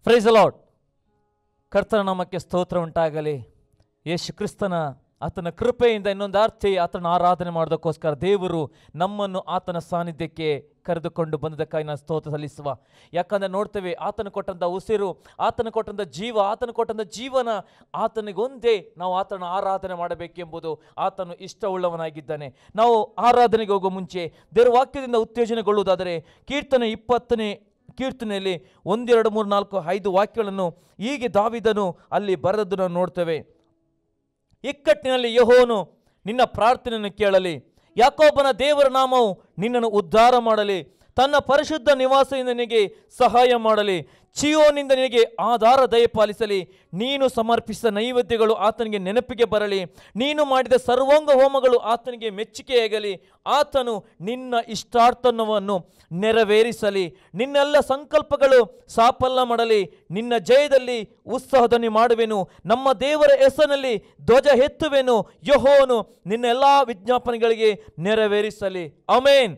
Price the lord. ಕರ್ತನ ನಾಮಕ್ಕೆ ಸ್ತೋತ್ರ ಉಂಟಾಗಲಿ. ಯೇಸು ಕ್ರಿಸ್ತನ ಆತನ ಕೃಪೆಯಿಂದ ಇನ್ನೊಂದು ಅರ್ಥಿ ಆತನ ಆರಾಧನೆ ಮಾಡೋದಕ್ಕೋಸ್ಕರ ದೇವರು ನಮ್ಮನ್ನು ಆತನ ಸಾನ್ನಿಧ್ಯಕ್ಕೆ ಕರೆದುಕೊಂಡು ಬಂದದಕ್ಕಾಗಿ ನಾನು ಸ್ತೋತ್ರ ಸಲ್ಲಿಸುವ. ಯಾಕಂದರೆ ನೋಡ್ತೇವೆ, ಆತನ ಕೊಟ್ಟಂಥ ಉಸಿರು, ಆತನ ಕೊಟ್ಟಂಥ ಜೀವ, ಆತನ ಕೊಟ್ಟಂಥ ಜೀವನ, ಆತನಿಗೊಂದೇ ನಾವು ಆತನ ಆರಾಧನೆ ಮಾಡಬೇಕೆಂಬುದು ಆತನು ಇಷ್ಟವುಳ್ಳವನಾಗಿದ್ದಾನೆ. ನಾವು ಆರಾಧನೆಗೆ ಹೋಗುವ ಮುಂಚೆ ದೇವರ ವಾಕ್ಯದಿಂದ ಉತ್ತೇಜನಗೊಳ್ಳುವುದಾದರೆ ಕೀರ್ತನೆ 20ನೇ ಕೀರ್ತನೆಯಲ್ಲಿ 1, 2, 3, 4, 5 ವಾಕ್ಯಗಳನ್ನು ಹೀಗೆ ದಾವೀದನು ಅಲ್ಲಿ ಬರೆದದ್ದು ನಾವು ನೋಡ್ತೇವೆ. ಇಕ್ಕಟ್ಟಿನಲ್ಲಿ ಯೆಹೋವನು ನಿನ್ನ ಪ್ರಾರ್ಥನೆಯನ್ನು ಕೇಳಲಿ, ಯಾಕೋಬನ ದೇವರ ನಾಮವು ನಿನ್ನನ್ನು ಉದ್ಧಾರ ಮಾಡಲಿ, ತನ್ನ ಪರಿಶುದ್ಧ ನಿವಾಸದಿಂದ ನಿನಗೆ ಸಹಾಯ ಮಾಡಲಿ, ಚೀಯೋನಿಂದ ನಿನಗೆ ಆಧಾರ ದಯಪಾಲಿಸಲಿ, ನೀನು ಸಮರ್ಪಿಸಿದ ನೈವೇದ್ಯಗಳು ಆತನಿಗೆ ನೆನಪಿಗೆ ಬರಲಿ, ನೀನು ಮಾಡಿದ ಸರ್ವಾಂಗ ಹೋಮಗಳು ಆತನಿಗೆ ಮೆಚ್ಚುಗೆಯಾಗಲಿ, ಆತನು ನಿನ್ನ ಇಷ್ಟಾರ್ಥವನ್ನು ನೆರವೇರಿಸಲಿ, ನಿನ್ನೆಲ್ಲ ಸಂಕಲ್ಪಗಳು ಸಾಫಲ್ಯ ಮಾಡಲಿ, ನಿನ್ನ ಜಯದಲ್ಲಿ ಉತ್ಸಾಹಧ್ವನಿ ಮಾಡುವೆನು, ನಮ್ಮ ದೇವರ ಹೆಸರಿನಲ್ಲಿ ಧ್ವಜ ಎತ್ತುವೆನು, ಯೆಹೋವನು ನಿನ್ನ ಎಲ್ಲ ವಿಜ್ಞಾಪನೆಗಳಿಗೆ ನೆರವೇರಿಸಲಿ. ಆಮೆನ್.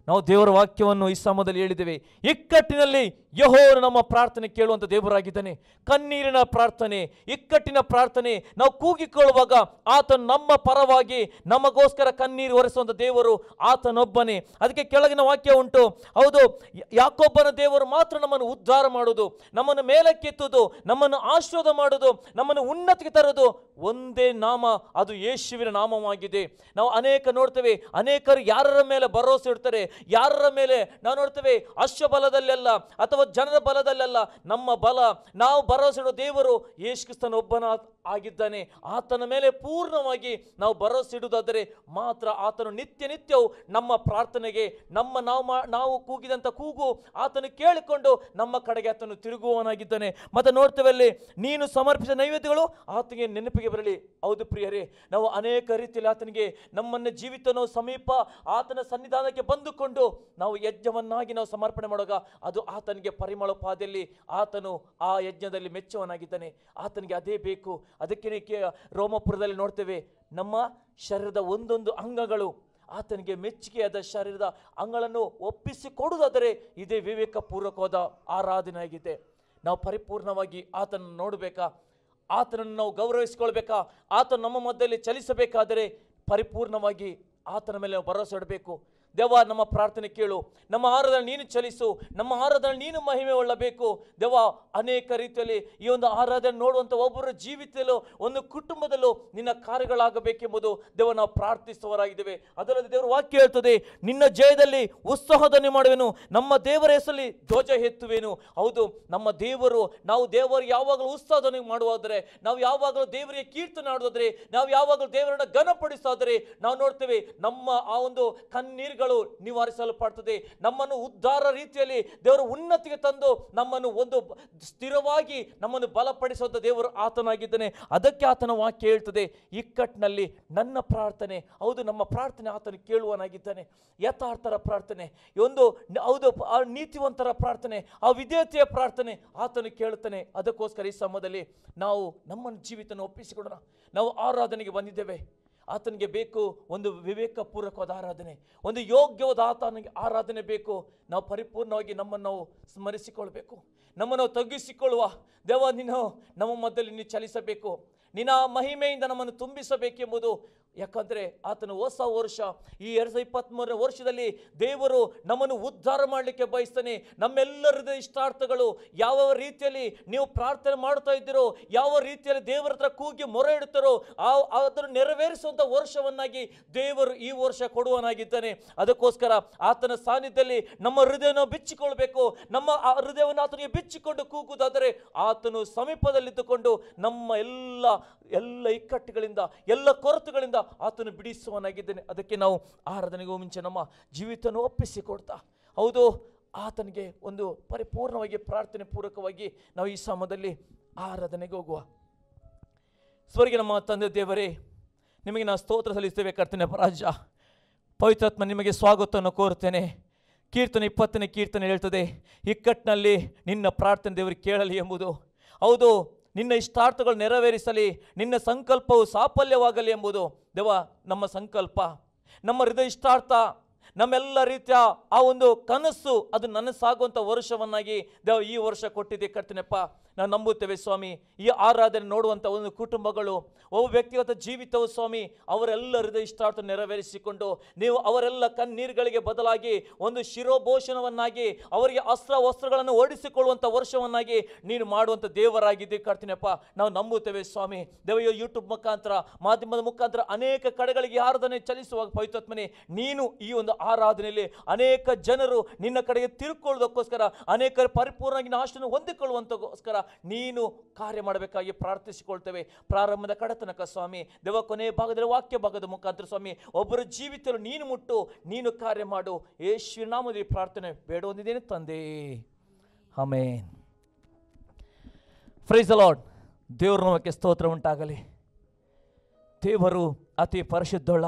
ನಾವು ದೇವರ ವಾಕ್ಯವನ್ನು ಈ ಸಮಯದಲ್ಲಿ ಹೇಳಿದ್ದೇವೆ. ಇಕ್ಕಟ್ಟಿನಲ್ಲಿ ಯೆಹೋವನು ನಮ್ಮ ಪ್ರಾರ್ಥನೆ ಕೇಳುವಂಥ ದೇವರಾಗಿದ್ದಾನೆ. ಕಣ್ಣೀರಿನ ಪ್ರಾರ್ಥನೆ, ಇಕ್ಕಟ್ಟಿನ ಪ್ರಾರ್ಥನೆ ನಾವು ಕೂಗಿಕೊಳ್ಳುವಾಗ ಆತನು ನಮ್ಮ ಪರವಾಗಿ ನಮಗೋಸ್ಕರ ಕಣ್ಣೀರು ಒರೆಸುವಂಥ ದೇವರು ಆತನೊಬ್ಬನೇ. ಅದಕ್ಕೆ ಕೆಳಗಿನ ವಾಕ್ಯ ಉಂಟು. ಹೌದು, ಯಾಕೋಬನ ದೇವರು ಮಾತ್ರ ನಮ್ಮನ್ನು ಉದ್ಧಾರ ಮಾಡುವುದು, ನಮ್ಮನ್ನು ಮೇಲಕ್ಕೆತ್ತುವುದು, ನಮ್ಮನ್ನು ಆಶೀರ್ವಾದ ಮಾಡುವುದು, ನಮ್ಮನ್ನು ಉನ್ನತಿಗೆ ತರುವುದು ಒಂದೇ ನಾಮ, ಅದು ಯೇಸುವಿನ ನಾಮವಾಗಿದೆ. ನಾವು ನೋಡ್ತೇವೆ, ಅನೇಕರು ಯಾರರ ಮೇಲೆ ಭರವಸೆ ಇಡ್ತಾರೆ, ಯಾರರ ಮೇಲೆ ನಾವು ನೋಡ್ತೇವೆ, ಅಶ್ವಬಲದಲ್ಲೆಲ್ಲ ಅಥವಾ ಜನರ ಬಲದಲ್ಲೆಲ್ಲ ನಮ್ಮ ಬಲ, ನಾವು ಭರವಸೆ ಇಡುವ ದೇವರು ಯೇಸು ಕ್ರಿಸ್ತನ ಒಬ್ಬನ ಆಗಿದ್ದಾನೆ. ಆತನ ಮೇಲೆ ಪೂರ್ಣವಾಗಿ ನಾವು ಭರವಸೆ ಇಡುವುದಾದರೆ ಮಾತ್ರ ಆತನು ನಿತ್ಯವೂ ನಮ್ಮ ಪ್ರಾರ್ಥನೆಗೆ ನಾವು ಕೂಗಿದಂಥ ಕೂಗು ಆತನು ಕೇಳಿಕೊಂಡು ನಮ್ಮ ಕಡೆಗೆ ಆತನು ತಿರುಗುವವನಾಗಿದ್ದಾನೆ. ಮತ್ತೆ ನೋಡ್ತೇವೆ ಅಲ್ಲಿ, ನೀನು ಸಮರ್ಪಿಸಿದ ನೈವೇದ್ಯಗಳು ಆತನಿಗೆ ನೆನಪಿಗೆ ಬರಲಿ. ಹೌದು ಪ್ರಿಯರೇ, ನಾವು ಅನೇಕ ರೀತಿಯಲ್ಲಿ ಆತನಿಗೆ ನಮ್ಮನ್ನ ಜೀವಿತನೋ ಸಮೀಪ ಆತನ ಸನ್ನಿಧಾನಕ್ಕೆ ಬಂದುಕೊಂಡು ನಾವು ಯಜ್ಞವನ್ನಾಗಿ ನಾವು ಸಮರ್ಪಣೆ ಮಾಡುವಾಗ ಅದು ಆತನಿಗೆ ಪರಿಮಳ ಪಾದೆಯಲ್ಲಿ ಆತನು ಆ ಯಜ್ಞದಲ್ಲಿ ಮೆಚ್ಚುವನಾಗಿದ್ದಾನೆ. ಆತನಿಗೆ ಅದೇ ಬೇಕು. ಅದಕ್ಕೆ ರೋಮಪುರದಲ್ಲಿ ನೋಡ್ತೇವೆ, ನಮ್ಮ ಶರೀರದ ಒಂದೊಂದು ಅಂಗಗಳು ಆತನಿಗೆ ಮೆಚ್ಚುಗೆಯಾದ ಶರೀರದ ಅಂಗಗಳನ್ನು ಒಪ್ಪಿಸಿಕೊಡುವುದಾದರೆ ಇದೇ ವಿವೇಕಪೂರ್ವಕವಾದ ಆರಾಧನೆ ಆಗಿದೆ. ನಾವು ಪರಿಪೂರ್ಣವಾಗಿ ಆತನನ್ನು ನೋಡಬೇಕಾ, ಆತನನ್ನು ನಾವು ಗೌರವಿಸಿಕೊಳ್ಬೇಕಾ, ಆತನು ನಮ್ಮ ಮಧ್ಯದಲ್ಲಿ ಚಲಿಸಬೇಕಾದರೆ ಪರಿಪೂರ್ಣವಾಗಿ ಆತನ ಮೇಲೆ ನಾವು ಭರವಸೆ ಇಡಬೇಕು. ದೇವ, ನಮ್ಮ ಪ್ರಾರ್ಥನೆ ಕೇಳು, ನಮ್ಮ ಆರಾಧನೆ ನೀನು ಚಲಿಸು, ನಮ್ಮ ಆರಾಧನೆ ನೀನು ಮಹಿಮೆ ಒಳ್ಳಬೇಕು. ದೇವ, ಅನೇಕ ರೀತಿಯಲ್ಲಿ ಈ ಒಂದು ಆರಾಧನೆ ನೋಡುವಂಥ ಒಬ್ಬರ ಜೀವಿತದಲ್ಲೂ ಒಂದು ಕುಟುಂಬದಲ್ಲೂ ನಿನ್ನ ಕಾರ್ಯಗಳಾಗಬೇಕೆಂಬುದು ದೇವ ನಾವು ಪ್ರಾರ್ಥಿಸುವವರಾಗಿದ್ದೇವೆ. ಅದಲ್ಲದೆ ದೇವರ ವಾಕ್ಯ ಹೇಳ್ತದೆ, ನಿನ್ನ ಜಯದಲ್ಲಿ ಉತ್ಸಾಹಧ್ವನಿ ಮಾಡುವೆನು, ನಮ್ಮ ದೇವರ ಹೆಸರಲ್ಲಿ ಧ್ವಜ ಎತ್ತುವೆನು. ಹೌದು, ನಮ್ಮ ದೇವರು, ನಾವು ದೇವರು ಯಾವಾಗಲೂ ಉತ್ಸಾಹಧ್ವನಿ ಮಾಡುವುದಾದರೆ, ನಾವು ಯಾವಾಗಲೂ ದೇವರಿಗೆ ಕೀರ್ತನೆ ಆಡುವುದಾದರೆ, ನಾವು ಯಾವಾಗಲೂ ದೇವರನ್ನ ಘನಪಡಿಸೋದಾದರೆ ನಾವು ನೋಡ್ತೇವೆ ನಮ್ಮ ಆ ಒಂದು ಕಣ್ಣೀರು ನಿವಾರಿಸಲ್ಪಡ್ತದೆ. ನಮ್ಮನ್ನು ಉದ್ಧಾರ ರೀತಿಯಲ್ಲಿ ದೇವರು ಉನ್ನತಿಗೆ ತಂದು ನಮ್ಮನ್ನು ಒಂದು ಸ್ಥಿರವಾಗಿ ನಮ್ಮನ್ನು ಬಲಪಡಿಸುವಂತ ದೇವರು ಆತನಾಗಿದ್ದಾನೆ. ಅದಕ್ಕೆ ಆತನ ವಾಕ್ಯ ಹೇಳ್ತದೆ, ಇಕ್ಕಟ್ಟಿನಲ್ಲಿ ನನ್ನ ಪ್ರಾರ್ಥನೆ, ಹೌದು ನಮ್ಮ ಪ್ರಾರ್ಥನೆ ಆತನು ಕೇಳುವನಾಗಿದ್ದಾನೆ. ಯಥಾರ್ಥರ ಪ್ರಾರ್ಥನೆ, ಒಂದು ಹೌದು ನೀತಿವಂತರ ಪ್ರಾರ್ಥನೆ, ಆ ವಿಧೇಯತೆಯ ಪ್ರಾರ್ಥನೆ ಆತನು ಕೇಳುತ್ತಾನೆ. ಅದಕ್ಕೋಸ್ಕರ ಈ ಸಮಯದಲ್ಲಿ ನಾವು ನಮ್ಮ ಜೀವಿತವನ್ನು ಒಪ್ಪಿಸಿಕೊಡೋಣ. ನಾವು ಆರಾಧನೆಗೆ ಬಂದಿದ್ದೇವೆ. ಆತನಿಗೆ ಬೇಕು ಒಂದು ವಿವೇಕಪೂರ್ವಕವಾದ ಆರಾಧನೆ, ಒಂದು ಯೋಗ್ಯವಾದ ಆತನಿಗೆ ಆರಾಧನೆ ಬೇಕು. ನಾವು ಪರಿಪೂರ್ಣವಾಗಿ ನಮ್ಮನ್ನು ನಾವು ಸ್ಮರಿಸಿಕೊಳ್ಬೇಕು, ನಮ್ಮನ್ನು ನಾವು ತಗ್ಗಿಸಿಕೊಳ್ಳುವ ದೇವ, ನೀನು ನಮ್ಮ ಮಧ್ಯದಲ್ಲಿ ನೀನು ಚಲಿಸಬೇಕು, ನಿನ್ನ ಮಹಿಮೆಯಿಂದ ನಮ್ಮನ್ನು ತುಂಬಿಸಬೇಕೆಂಬುದು. ಯಾಕಂದರೆ ಆತನ ಹೊಸ ವರ್ಷ, ಈ 2023ನೇ ವರ್ಷದಲ್ಲಿ ದೇವರು ನಮ್ಮನ್ನು ಉದ್ಧಾರ ಮಾಡಲಿಕ್ಕೆ ಬಯಸ್ತಾನೆ. ನಮ್ಮೆಲ್ಲರದ ಇಷ್ಟಾರ್ಥಗಳು ಯಾವ ರೀತಿಯಲ್ಲಿ ನೀವು ಪ್ರಾರ್ಥನೆ ಮಾಡ್ತಾ ಇದ್ದೀರೋ, ಯಾವ ರೀತಿಯಲ್ಲಿ ದೇವರ ಹತ್ರ ಕೂಗಿ ಮೊರೆ ಇಡ್ತಾರೋ ಅದನ್ನು ನೆರವೇರಿಸುವಂಥ ವರ್ಷವನ್ನಾಗಿ ದೇವರು ಈ ವರ್ಷ ಕೊಡುವನಾಗಿದ್ದಾನೆ. ಅದಕ್ಕೋಸ್ಕರ ಆತನ ಸಾನ್ನಿಧ್ಯದಲ್ಲಿ ನಮ್ಮ ಹೃದಯವನ್ನು ಬಿಚ್ಚಿಕೊಳ್ಬೇಕು. ನಮ್ಮ ಆ ಹೃದಯವನ್ನು ಆತನಿಗೆ ಬಿಚ್ಚಿಕೊಂಡು ಕೂಗುವುದಾದರೆ ಆತನು ಸಮೀಪದಲ್ಲಿದ್ದುಕೊಂಡು ನಮ್ಮ ಎಲ್ಲ ಇಕ್ಕಟ್ಟುಗಳಿಂದ, ಎಲ್ಲ ಕೊರತೆಗಳಿಂದ ಆತನು ಬಿಡಿಸುವನಾಗಿದ್ದಾನೆ. ಅದಕ್ಕೆ ನಾವು ಆರಾಧನೆಗೂ ಮುಂಚೆ ನಮ್ಮ ಜೀವಿತವನ್ನು ಒಪ್ಪಿಸಿಕೊಡ್ತಾ, ಹೌದು ಆತನಿಗೆ ಒಂದು ಪರಿಪೂರ್ಣವಾಗಿ ಪ್ರಾರ್ಥನೆ ಪೂರ್ವಕವಾಗಿ ನಾವು ಈ ಸಮಯದಲ್ಲಿ ಆರಾಧನೆಗೆ ಹೋಗುವ. ಸ್ವರ್ಗ ನಮ್ಮ ತಂದೆ ದೇವರೇ, ನಿಮಗೆ ನಾವು ಸ್ತೋತ್ರ ಸಲ್ಲಿಸ್ತೇವೆ. ಕರ್ತನೆ ರಾಜ ಪವಿತ್ರಾತ್ಮ, ನಿಮಗೆ ಸ್ವಾಗತವನ್ನು ಕೋರುತ್ತೇನೆ. ಕೀರ್ತನೆ 20ನೇ ಕೀರ್ತನೆ ಹೇಳ್ತದೆ, ಇಕ್ಕಟ್ಟಿನಲ್ಲಿ ನಿನ್ನ ಪ್ರಾರ್ಥನೆ ದೇವರಿಗೆ ಕೇಳಲಿ ಎಂಬುದು. ಹೌದು, ನಿನ್ನ ಇಷ್ಟಾರ್ಥಗಳು ನೆರವೇರಿಸಲಿ, ನಿನ್ನ ಸಂಕಲ್ಪವು ಸಾಫಲ್ಯವಾಗಲಿ ಎಂಬುದು. ದೇವ, ನಮ್ಮ ಸಂಕಲ್ಪ, ನಮ್ಮ ಹೃದಯ ಇಷ್ಟಾರ್ಥ, ನಮ್ಮೆಲ್ಲ ರೀತಿಯ ಆ ಒಂದು ಕನಸು ಅದು ನನಸಾಗುವಂಥ ವರ್ಷವನ್ನಾಗಿ ದೇವ ಈ ವರ್ಷ ಕೊಟ್ಟಿದ್ದೆ ಕರ್ತನೆಪ್ಪ. ನಾವು ನಂಬುತ್ತೇವೆ ಸ್ವಾಮಿ, ಈ ಆರಾಧನೆ ನೋಡುವಂಥ ಒಂದು ಕುಟುಂಬಗಳು, ಒಬ್ಬ ವ್ಯಕ್ತಿಗತ ಜೀವಿತವು ಸ್ವಾಮಿ ಅವರೆಲ್ಲರದ ಇಷ್ಟಾರ್ಥ ನೆರವೇರಿಸಿಕೊಂಡು ನೀವು ಅವರೆಲ್ಲ ಕಣ್ಣೀರುಗಳಿಗೆ ಬದಲಾಗಿ ಒಂದು ಶಿರೋಭೂಷಣವನ್ನಾಗಿ ಅವರಿಗೆ ವಸ್ತ್ರಗಳನ್ನು ಓಡಿಸಿಕೊಳ್ಳುವಂಥ ವರ್ಷವನ್ನಾಗಿ ನೀನು ಮಾಡುವಂಥ ದೇವರಾಗಿದ್ದೆ ಕರ್ತನೆಪ್ಪ. ನಾವು ನಂಬುತ್ತೇವೆ ಸ್ವಾಮಿ. ದೇವ ಯೂಟ್ಯೂಬ್ ಮುಖಾಂತರ, ಮಾಧ್ಯಮದ ಮುಖಾಂತರ ಅನೇಕ ಕಡೆಗಳಿಗೆ ಆರಾಧನೆ ಚಲಿಸುವಾಗ ಪವಿತ್ರಾತ್ಮನೇ ನೀನು ಈ ಒಂದು ಆರಾಧನೆಯಲ್ಲಿ ಅನೇಕ ಜನರು ನಿನ್ನ ಕಡೆಗೆ ತಿರುಕೊಳ್ಳೋದಕ್ಕೋಸ್ಕರ, ಅನೇಕರ ಪರಿಪೂರ್ಣವಾಗಿ ಆಶನ್ನು ಹೊಂದಿಕೊಳ್ಳುವಂತಗೋಸ್ಕರ ನೀನು ಕಾರ್ಯ ಮಾಡಬೇಕಾಗಿ ಪ್ರಾರ್ಥಿಸಿಕೊಳ್ತೇವೆ. ಪ್ರಾರಂಭದ ಕಡತನಕ ಸ್ವಾಮಿ ದೇವ ಕೊನೆಯ ಭಾಗದಲ್ಲಿ ವಾಕ್ಯ ಭಾಗದ ಮುಖಾಂತರ ಸ್ವಾಮಿ ಒಬ್ಬರ ಜೀವಿತರು ನೀನು ಮುಟ್ಟು, ನೀನು ಕಾರ್ಯ ಮಾಡು. ಯೇಸುವಿನ ನಾಮದಲ್ಲಿ ಪ್ರಾರ್ಥನೆ ಬೇಡ ಹೊಂದಿದ್ದೇನೆ ತಂದೆ, ಆಮೆನ್. Price the lord. ದೇವರ ನಾಮಕ್ಕೆ ಸ್ತೋತ್ರ ಉಂಟಾಗಲಿ. ದೇವರು ಅತಿ ಪರಿಶುದ್ಧಳ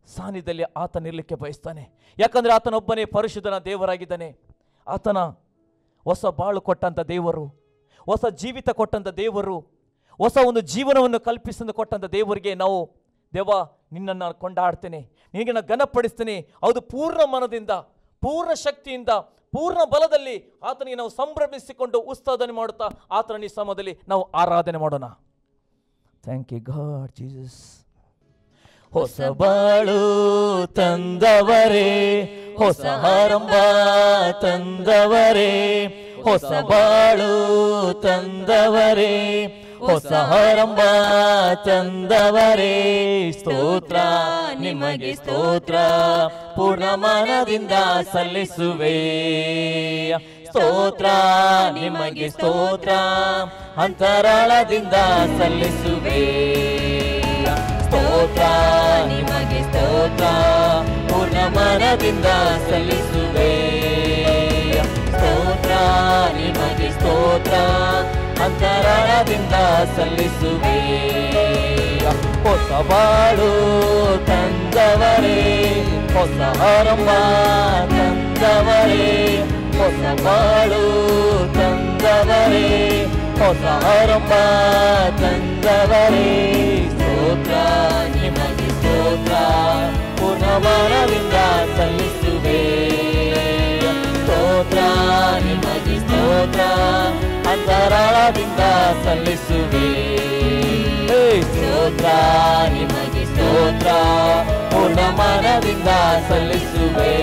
ಸಾನ್ನಿಧ್ಯದಲ್ಲಿ ಆತ ನಿಲ್ಲಕ್ಕೆ ಬಯಸ್ತಾನೆ. ಯಾಕಂದರೆ ಆತನೊಬ್ಬನೇ ಪರಿಶುದ್ಧನ ದೇವರಾಗಿದ್ದಾನೆ. ಆತನ ಹೊಸ ಬಾಳು ಕೊಟ್ಟಂಥ ದೇವರು, ಹೊಸ ಜೀವಿತ ಕೊಟ್ಟಂಥ ದೇವರು, ಹೊಸ ಒಂದು ಜೀವನವನ್ನು ಕಲ್ಪಿಸಲು ಕೊಟ್ಟಂಥ ದೇವರಿಗೆ ನಾವು ದೇವ ನಿನ್ನನ್ನು ಕೊಂಡಾಡ್ತೇನೆ, ನಿನಗೆ ನಾನು ಘನಪಡಿಸ್ತೇನೆ. ಹೌದು, ಪೂರ್ಣ ಮನದಿಂದ, ಪೂರ್ಣ ಶಕ್ತಿಯಿಂದ, ಪೂರ್ಣ ಬಲದಲ್ಲಿ ಆತನಿಗೆ ನಾವು ಸಂಭ್ರಮಿಸಿಕೊಂಡು ಉತ್ಸಾಹನೆ ಮಾಡುತ್ತಾ ಆತನ ಈ ಸಮಯದಲ್ಲಿ ನಾವು ಆರಾಧನೆ ಮಾಡೋಣ. Thank you God Jesus. ಹೊಸ ಬಾಳು ತಂದವರೇ, ಹೊಸ ಆರಂಭ ತಂದವರೇ, ಹೊಸ ಬಾಳು ತಂದವರೇ, ಹೊಸ ಆರಂಭ ತಂದವರೇ, ಸ್ತೋತ್ರ ನಿಮಗೆ ಸ್ತೋತ್ರ ಪೂರ್ಣ ಮನದಿಂದ ಸಲ್ಲಿಸುವೆ. ಸ್ತೋತ್ರ ನಿಮಗೆ ಸ್ತೋತ್ರ ಅಂತರಾಳದಿಂದ ಸಲ್ಲಿಸುವೆ. ಸ್ತೋತ್ರ ನಿಮಗೆ ಸ್ತೋತ್ರ ಪೂರ್ಣ ಮನದಿಂದ ಸಲ್ಲಿಸುವೆ. ಸ್ತೋತ್ರ ನಿಮಗೆ ಸ್ತೋತ್ರ ಅಂತರಾಳದಿಂದ ಸಲ್ಲಿಸುವೆ. ಹೊಸ ಬಾಳು ತಂದವರೇ, ಹೊಸ ಆರಂಭ ತಂದವರೇ, ಹೊಸ ಬಾಳು ತಂದವರೇ, ಹೊಸ ಆರಂಭ ತಂದವರೇ, ಸ್ತೋತ್ರ ನಿಮಗೆ ಸ್ತೋತ್ರ ಪೂರ್ಣ ಮನದಿಂದ ಸಲ್ಲಿಸುವೆ. ಸ್ತೋತ್ರ ನಿಮಗೆ ಸ್ತೋತ್ರ ಅಂತರಾಳದಿಂದ ಸಲ್ಲಿಸುವೆ. ಸ್ತೋತ್ರ ನಿಮಗೆ ಸ್ತೋತ್ರ ಪೂರ್ಣ ಮನದಿಂದ ಸಲ್ಲಿಸುವೆ.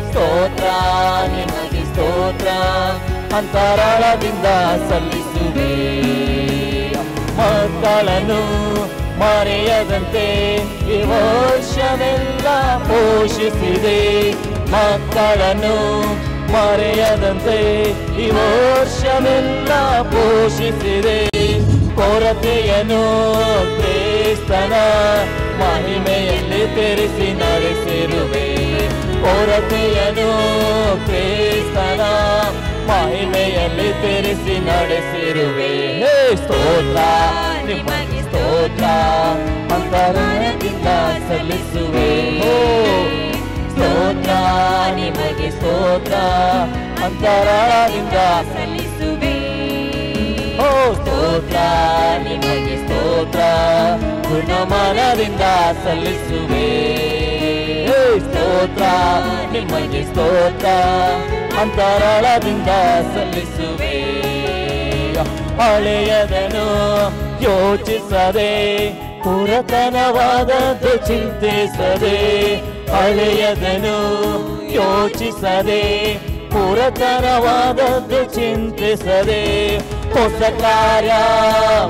ಸ್ತೋತ್ರ ನಿಮಗೆ ಸ್ತೋತ್ರ ಅಂತರಾಳದಿಂದ ಸಲ್ಲಿಸುವೆ. ಮಕ್ಕಳನ್ನು ಮರೆಯದಂತೆ ಈ ವರ್ಷವೆಲ್ಲ ಪೋಷಿಸಿದೆ. ಮಕ್ಕಳನ್ನು ಮರೆಯದಂತೆ ಈ ವರ್ಷವೆಲ್ಲ ಪೋಷಿಸಿದೆ. ಕೊರತೆಯನ್ನು ಕ್ರಿಸ್ತನ ಮಹಿಮೆಯಲ್ಲಿ ತೆರೆಸಿ ನಡೆಸಿರುವೆ. ಕೊರತೆಯನ್ನು ಕ್ರಿಸ್ತನ ಮಹಿಮೆಯಲ್ಲಿ ತೆರೆಸಿ ನಡೆಸಿರುವೆ. ಸ್ತೋತ್ರ ನಿಮಗೆ ಸ್ತೋತ್ರ ಅಂತರಾಳದಿಂದ ಸಲ್ಲಿಸುವೆ. ಸ್ತೋತ್ರ ನಿಮಗೆ ಸ್ತೋತ್ರ ಅಂತರಾಳದಿಂದ ಸಲ್ಲಿಸುವೆ. ಸ್ತೋತ್ರ ನಿಮಗೆ ಸ್ತೋತ್ರ ಪೂರ್ಣ ಮನದಿಂದ ಸಲ್ಲಿಸುವೆ. ಸ್ತೋತ್ರ ನಿಮಗೆ ಸ್ತೋತ್ರ ಅಂತರಾಳದಿಂದ ಸಲ್ಲಿಸುವೆ. ಹಳೆಯದನ್ನು ಯೋಚಿಸದೆ, ಪುರಾತನವಾದದ್ದು ಚಿಂತಿಸದೆ. ಹಳೆಯದನ್ನು ಯೋಚಿಸದೆ, ಪುರಾತನವಾದದ್ದು ಚಿಂತಿಸದೆ. ಹೊಸ ಕಾರ್ಯ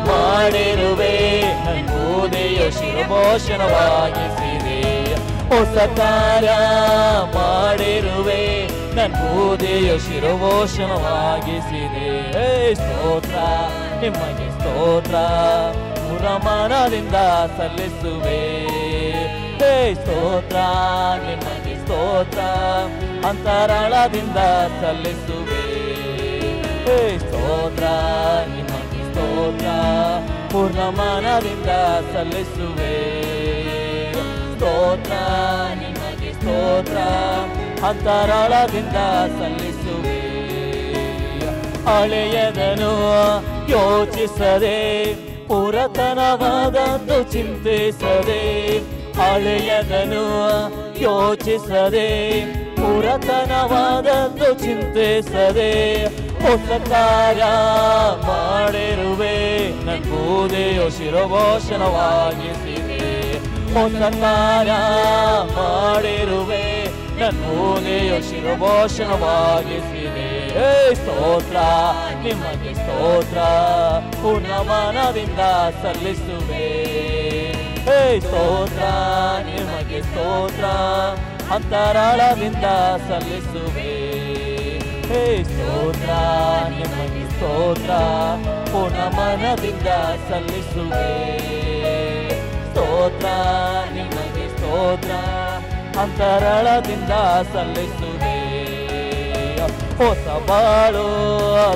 ಮಾಡಿರುವೆ, ನನ್ನುದಯ ಶಿರಭೂಷಣವಾಗಿಸಿದೆ. ಹೊಸ ಕಾರ್ಯ ಮಾಡಿರುವೆ, ನನ್ನುದಯ ಶಿರಭೂಷಣವಾಗಿಸಿದೆ. ಸ್ತೋತ್ರ ನಿಮಗೆ ಸ್ತೋತ್ರ ಪೂರ್ಣ ಮನದಿಂದ ಸಲ್ಲಿಸುವೆ. ಸ್ತೋತ್ರ ನಿಮಗೆ ಸ್ತೋತ್ರ ಅಂತರಾಳದಿಂದ ಸಲ್ಲಿಸುವೆ. ಸ್ತೋತ್ರ ನಿಮಗೆ ಸ್ತೋತ್ರ ಪೂರ್ಣ ಮನದಿಂದ ಸಲ್ಲಿಸುವೆ. ಸ್ತೋತ್ರ ನಿಮಗೆ ಸ್ತೋತ್ರ ಅಂತರಾಳದಿಂದ ಸಲ್ಲಿಸುವೆ. ಹಳೆಯದನ್ನು ಯೋಚಿಸದೆ, ಪುರಾತನವಾದದ್ದು ಚಿಂತಿಸದೆ. ಹಳೆಯದನ್ನು ಯೋಚಿಸದೆ ಪುರಾತನವಾದದ್ದು ಚಿಂತಿಸದೆ ಹೊಸ ಕಾರ್ಯ ಮಾಡಿರುವೆ, ನನ್ನ ಬೂದೆಯು ಶಿರೋಭೂಷಣವಾಗಿಸಿದೆ. ಹೊಸ ಕಾರ್ಯ ಮಾಡಿರುವೆ, ನನ್ನ ಬೂದೆಯು ಶಿರೋಭೂಷಣವಾಗಿಸಿದೆ. ಸ್ತೋತ್ರ ನಿಮಗೆ ಸ್ತೋತ್ರ ಪೂರ್ಣ ಮನದಿಂದ ಸಲ್ಲಿಸುವೆ. ಸ್ತೋತ್ರ ನಿಮಗೆ ಸ್ತೋತ್ರ ಅಂತರಾಳದಿಂದ ಸಲ್ಲಿಸುವೆ. ಸ್ತೋತ್ರ ನಿಮಗೆ ಸ್ತೋತ್ರ ಪೂರ್ಣ ಮನದಿಂದ ಸಲ್ಲಿಸುವೆ. ಸ್ತೋತ್ರ ನಿಮಗೆ ಸ್ತೋತ್ರ ಅಂತರಾಳದಿಂದ ಸಲ್ಲಿಸುವೆ. ಹೊಸ ಬಾಳು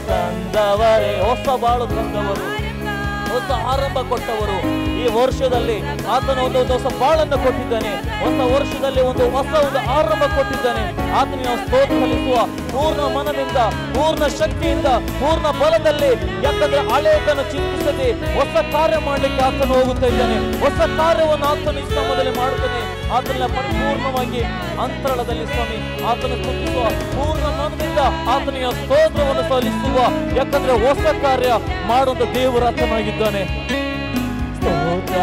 ತಂದವರೇ, ಹೊಸ ಬಾಳು ತಂದವರು, ಹೊಸ ಆರಂಭ ಕೊಟ್ಟವರು. ಈ ವರ್ಷದಲ್ಲಿ ಆತನ ಒಂದು ಹೊಸ ಬಾಳನ್ನು ಕೊಟ್ಟಿದ್ದಾನೆ. ಹೊಸ ವರ್ಷದಲ್ಲಿ ಒಂದು ಆರಂಭ ಕೊಟ್ಟಿದ್ದಾನೆ. ಆತನ ನಾವು ಸ್ತೋತ್ರ ಸಲ್ಲಿಸುವ ಪೂರ್ಣ ಮನದಿಂದ, ಪೂರ್ಣ ಶಕ್ತಿಯಿಂದ, ಪೂರ್ಣ ಬಲದಲ್ಲಿ. ಯಾಕಂದ್ರೆ ಹಳೆಯದನ್ನು ಚಿಂತಿಸದೆ ಹೊಸ ಕಾರ್ಯ ಮಾಡಲಿಕ್ಕೆ ಆತನು ಹೋಗುತ್ತಾ ಇದ್ದಾನೆ. ಹೊಸ ಕಾರ್ಯವನ್ನು ಆತನು ಈ ಸಮಯದಲ್ಲಿ ಮಾಡುತ್ತಾನೆ. ಆತನ ಪರಿಪೂರ್ಣವಾಗಿ ಅಂತರಾಳದಲ್ಲಿ ಸ್ವಾಮಿ ಆತನ ಸ್ತುತಿಸುವ ಪೂರ್ಣ ಮನದಿಂದ ಆತನಿಗೆ ಸ್ತೋತ್ರವನ್ನು ಸಲ್ಲಿಸುವ. ಯಾಕಂದ್ರೆ ಹೊಸ ಕಾರ್ಯ ಮಾಡುವಂತ ದೇವರ ಆತನಾಗಿದ್ದಾನೆ. ಸ್ತೋತ್ರ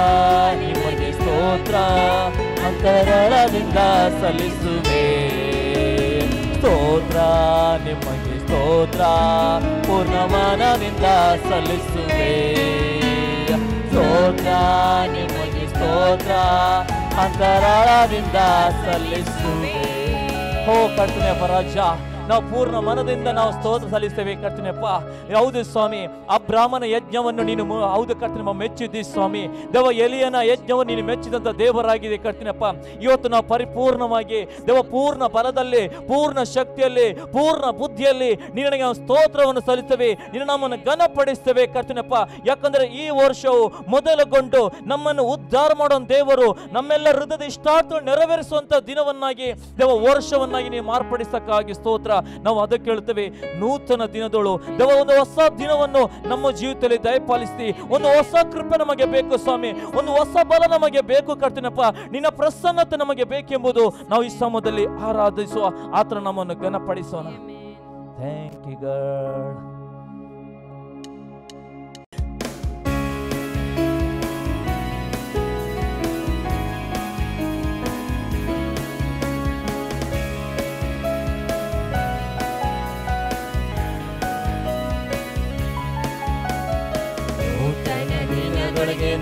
ನಿಮಗೆ ಸ್ತೋತ್ರ ಅಂತರಾಳದಿಂದ ಸಲ್ಲಿಸುವೆ. ಸ್ತೋತ್ರ ನಿಮಗೆ ಸ್ತೋತ್ರ ಪೂರ್ಣ ಮನದಿಂದ ಸಲ್ಲಿಸುವೆ. ಸ್ತೋತ್ರ ನಿಮಗೆ ಸ್ತೋತ್ರ ಅಂತರಾಳದಿಂದ ಸಲ್ಲಿಸುವೆ. ಹೋ ಕರ್ತನೇ ಪರಾಜ, ನಾವು ಪೂರ್ಣ ಮನದಿಂದ ನಾವು ಸ್ತೋತ್ರ ಸಲ್ಲಿಸ್ತೇವೆ ಕರ್ತನೆಪ್ಪ. ಹೌದು ಸ್ವಾಮಿ, ಅಬ್ರಾಹ್ಮನ ಯಜ್ಞವನ್ನು ನೀನು ಹೌದು ಕರ್ತನೆಪ್ಪ ಮೆಚ್ಚಿದ್ದಿ ಸ್ವಾಮಿ. ದೇವ ಎಲಿಯನ ಯಜ್ಞವನ್ನು ನೀನು ಮೆಚ್ಚಿದಂತ ದೇವರಾಗಿದೆ ಕರ್ತನೆಪ್ಪ. ಇವತ್ತು ನಾವು ಪರಿಪೂರ್ಣವಾಗಿ ದೇವ ಪೂರ್ಣ ಬಲದಲ್ಲಿ, ಪೂರ್ಣ ಶಕ್ತಿಯಲ್ಲಿ, ಪೂರ್ಣ ಬುದ್ಧಿಯಲ್ಲಿ ನಿನಗೆ ನಾವು ಸ್ತೋತ್ರವನ್ನು ಸಲ್ಲಿಸ್ತೇವೆ. ನಿನ್ನ ನಮ್ಮನ್ನು ಘನಪಡಿಸ್ತೇವೆ ಕರ್ತನೆಪ್ಪ. ಯಾಕಂದ್ರೆ ಈ ವರ್ಷವು ಮೊದಲುಗೊಂಡು ನಮ್ಮನ್ನು ಉದ್ಧಾರ ಮಾಡೋ ದೇವರು, ನಮ್ಮೆಲ್ಲ ಹೃದಯದ ಇಷ್ಟಾರ್ಥ ನೆರವೇರಿಸುವಂತ ದಿನವನ್ನಾಗಿ ದೇವ ವರ್ಷವನ್ನಾಗಿ ನೀವು ಮಾರ್ಪಡಿಸಕ್ಕಾಗಿ ಸ್ತೋತ್ರ. ನಾವು ಅದಕ್ಕೆ ಹೇಳ್ತೇವೆ, ನೂತನ ದಿನದಳು ದೇವ ಒಂದು ಹೊಸ ದಿನವನ್ನು ನಮ್ಮ ಜೀವಿತದಲ್ಲಿ ದಯಪಾಲಿಸಿ. ಒಂದು ಹೊಸ ಕೃಪೆ ನಮಗೆ ಬೇಕು ಸ್ವಾಮಿ, ಒಂದು ಹೊಸ ಬಲ ನಮಗೆ ಬೇಕು ಕರ್ತನಪ್ಪ. ನಿನ್ನ ಪ್ರಸನ್ನತೆ ನಮಗೆ ಬೇಕೆಂಬುದು ನಾವು ಈ ಸಮಯದಲ್ಲಿ ಆರಾಧಿಸುವ. ಆತನ ನಮ್ಮನ್ನು ಘನಪಡಿಸೋಣ. Thank you god.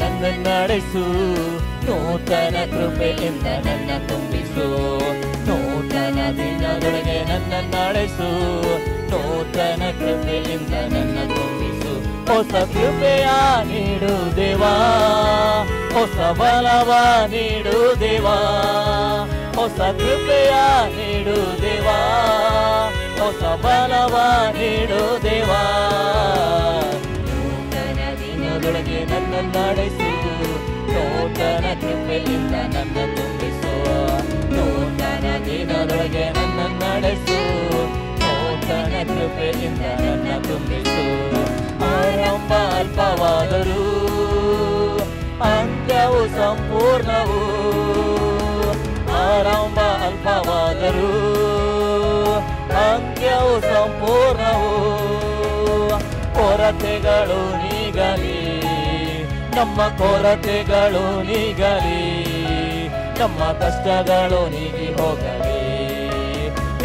ನನ್ನ ನಡೆಸು, ನೂತನ ಕೃಪೆಯಿಂದ ನನ್ನ ತುಂಬಿಸು. ನೂತನ ದಿನದೊಳಗೆ ನನ್ನ ನಡೆಸು, ನೂತನ ಕೃಪೆಯಿಂದ ನನ್ನ ತುಂಬಿಸು. ಹೊಸ ಕೃಪೆಯ ನೀಡು ದೇವಾ, ಹೊಸ ಬಲವ ನೀಡು ದೇವಾ. ಹೊಸ ಕೃಪೆಯ ನೀಡು ದೇವಾ, ಹೊಸ ಬಲವ ನೀಡು ದೇವಾ. ನೂತನದೊಳಗೆ ನನ್ನ ನಡೆಸು, ನೂತನ ಕೃಪೆಯಿಂದ ನನ್ನ ತುಂಬಿಸು. ನೂತನ ದಿನದೊಳಗೆ ನನ್ನ ನಡೆಸು, ನೂತನ ಕೃಪೆಯಿಂದ ನನ್ನ ತುಂಬಿಸು. ಆರಂಭ ಅಲ್ಪವಾದರೂ ಅಂತ್ಯವು ಸಂಪೂರ್ಣವು. ಆರಂಭ ಅಲ್ಪವಾದರೂ ಅಂತ್ಯವು ಸಂಪೂರ್ಣವು. ಕೊರತೆಗಳು ನೀಗಲಿ, ನಮ್ಮ ಕೊರತೆಗಳು ನೀಗಲಿ. ನಮ್ಮ ಕಷ್ಟಗಳು ನೀಗಿ ಹೋಗಲಿ,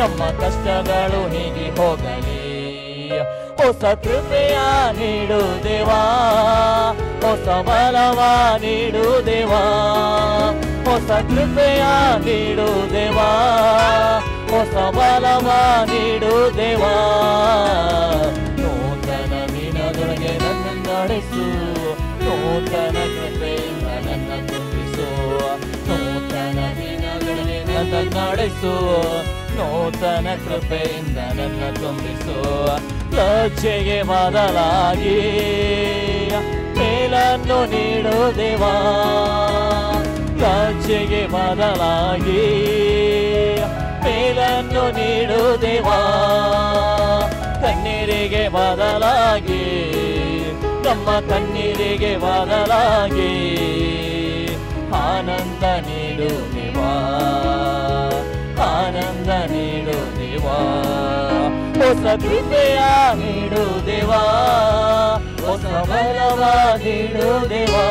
ನಮ್ಮ ಕಷ್ಟಗಳು ನೀಗಿ ಹೋಗಲಿ. ಹೊಸ ಕೃಪೆಯ ನೀಡು ದೇವಾ, ಹೊಸ ಬಲವ ನೀಡು ದೇವಾ. ಹೊಸ ಕೃಪೆಯ ನೀಡು ದೇವಾ, ಹೊಸ ಬಲವ ನೀಡು ದೇವಾ. ನೂತನ ದಿನದೊಳಗೆ ನನ್ನ ನಡೆಸು, ನೂತನ ಕೃಪೆಯಿಂದ ನನ್ನ ತುಂಬಿಸು. ನೂತನ ದಿನದೊಳಗೆ ನನ್ನ ನಡೆಸು, ನೂತನ ಕೃಪೆಯಿಂದ ನನ್ನ ತುಂಬಿಸು. ಲಜ್ಜೆಗೆ ಬದಲಾಗಿ ಮೇಲನ್ನು ನೀಡು ದೇವಾ. ಲಜ್ಜೆಗೆ ಬದಲಾಗಿ ಮೇಲನ್ನು ನೀಡು ದೇವಾ. ಕಣ್ಣೀರಿಗೆ ಬದಲಾಗಿ, ನಮ್ಮ ಕಣ್ಣೀರಿಗೆ ಬದಲಾಗಿ ಆನಂದ ನೀಡು ದೇವಾ. ಆನಂದ ನೀಡು ದೇವಾ, ಹೊಸ ಕೃಪೆಯ ನೀಡು ದೇವಾ, ಹೊಸ ಬಲವ ನೀಡು ದೇವಾ,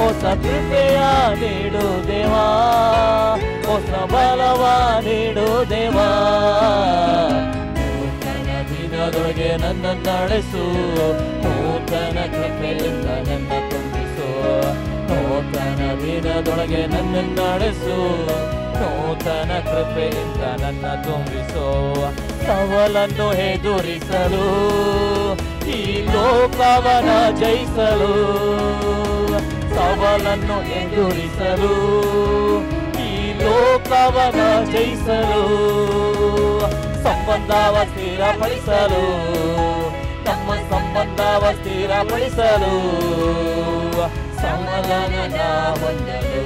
ಹೊಸ ಕೃಪೆಯ ನೀಡು ದೇವಾ, ಹೊಸ ಬಲವ ನೀಡು ದೇವಾ. ನೂತನ ದಿನದೊಳಗೆ ನನ್ನ ನಡೆಸು, ನೂತನ ಕೃಪೆಯಿಂದ ನನ್ನ ತುಂಬಿಸು, ನೂತನ ದಿನದೊಳಗೆ ನನ್ನ ನಡೆಸು, ನೂತನ ಕೃಪೆಯಿಂದ ನನ್ನ ತುಂಬಿಸು. ಸವಾಲನ್ನು ಎದುರಿಸಲು, ಈ ಲೋಕವನ ಜಯಿಸಲು, ಸವಾಲನ್ನು ಎದುರಿಸಲು, ಈ ಲೋಕವನ ಜಯಿಸಲು, ಸಂಬಂಧವ ಸ್ಥಿರಪಡಿಸಲು, ನಮ್ಮ ಸಂಬಂಧವ ಸ್ಥಿರಪಡಿಸಲು, ಸಮಾಧಾನ ಹೊಂದಲು,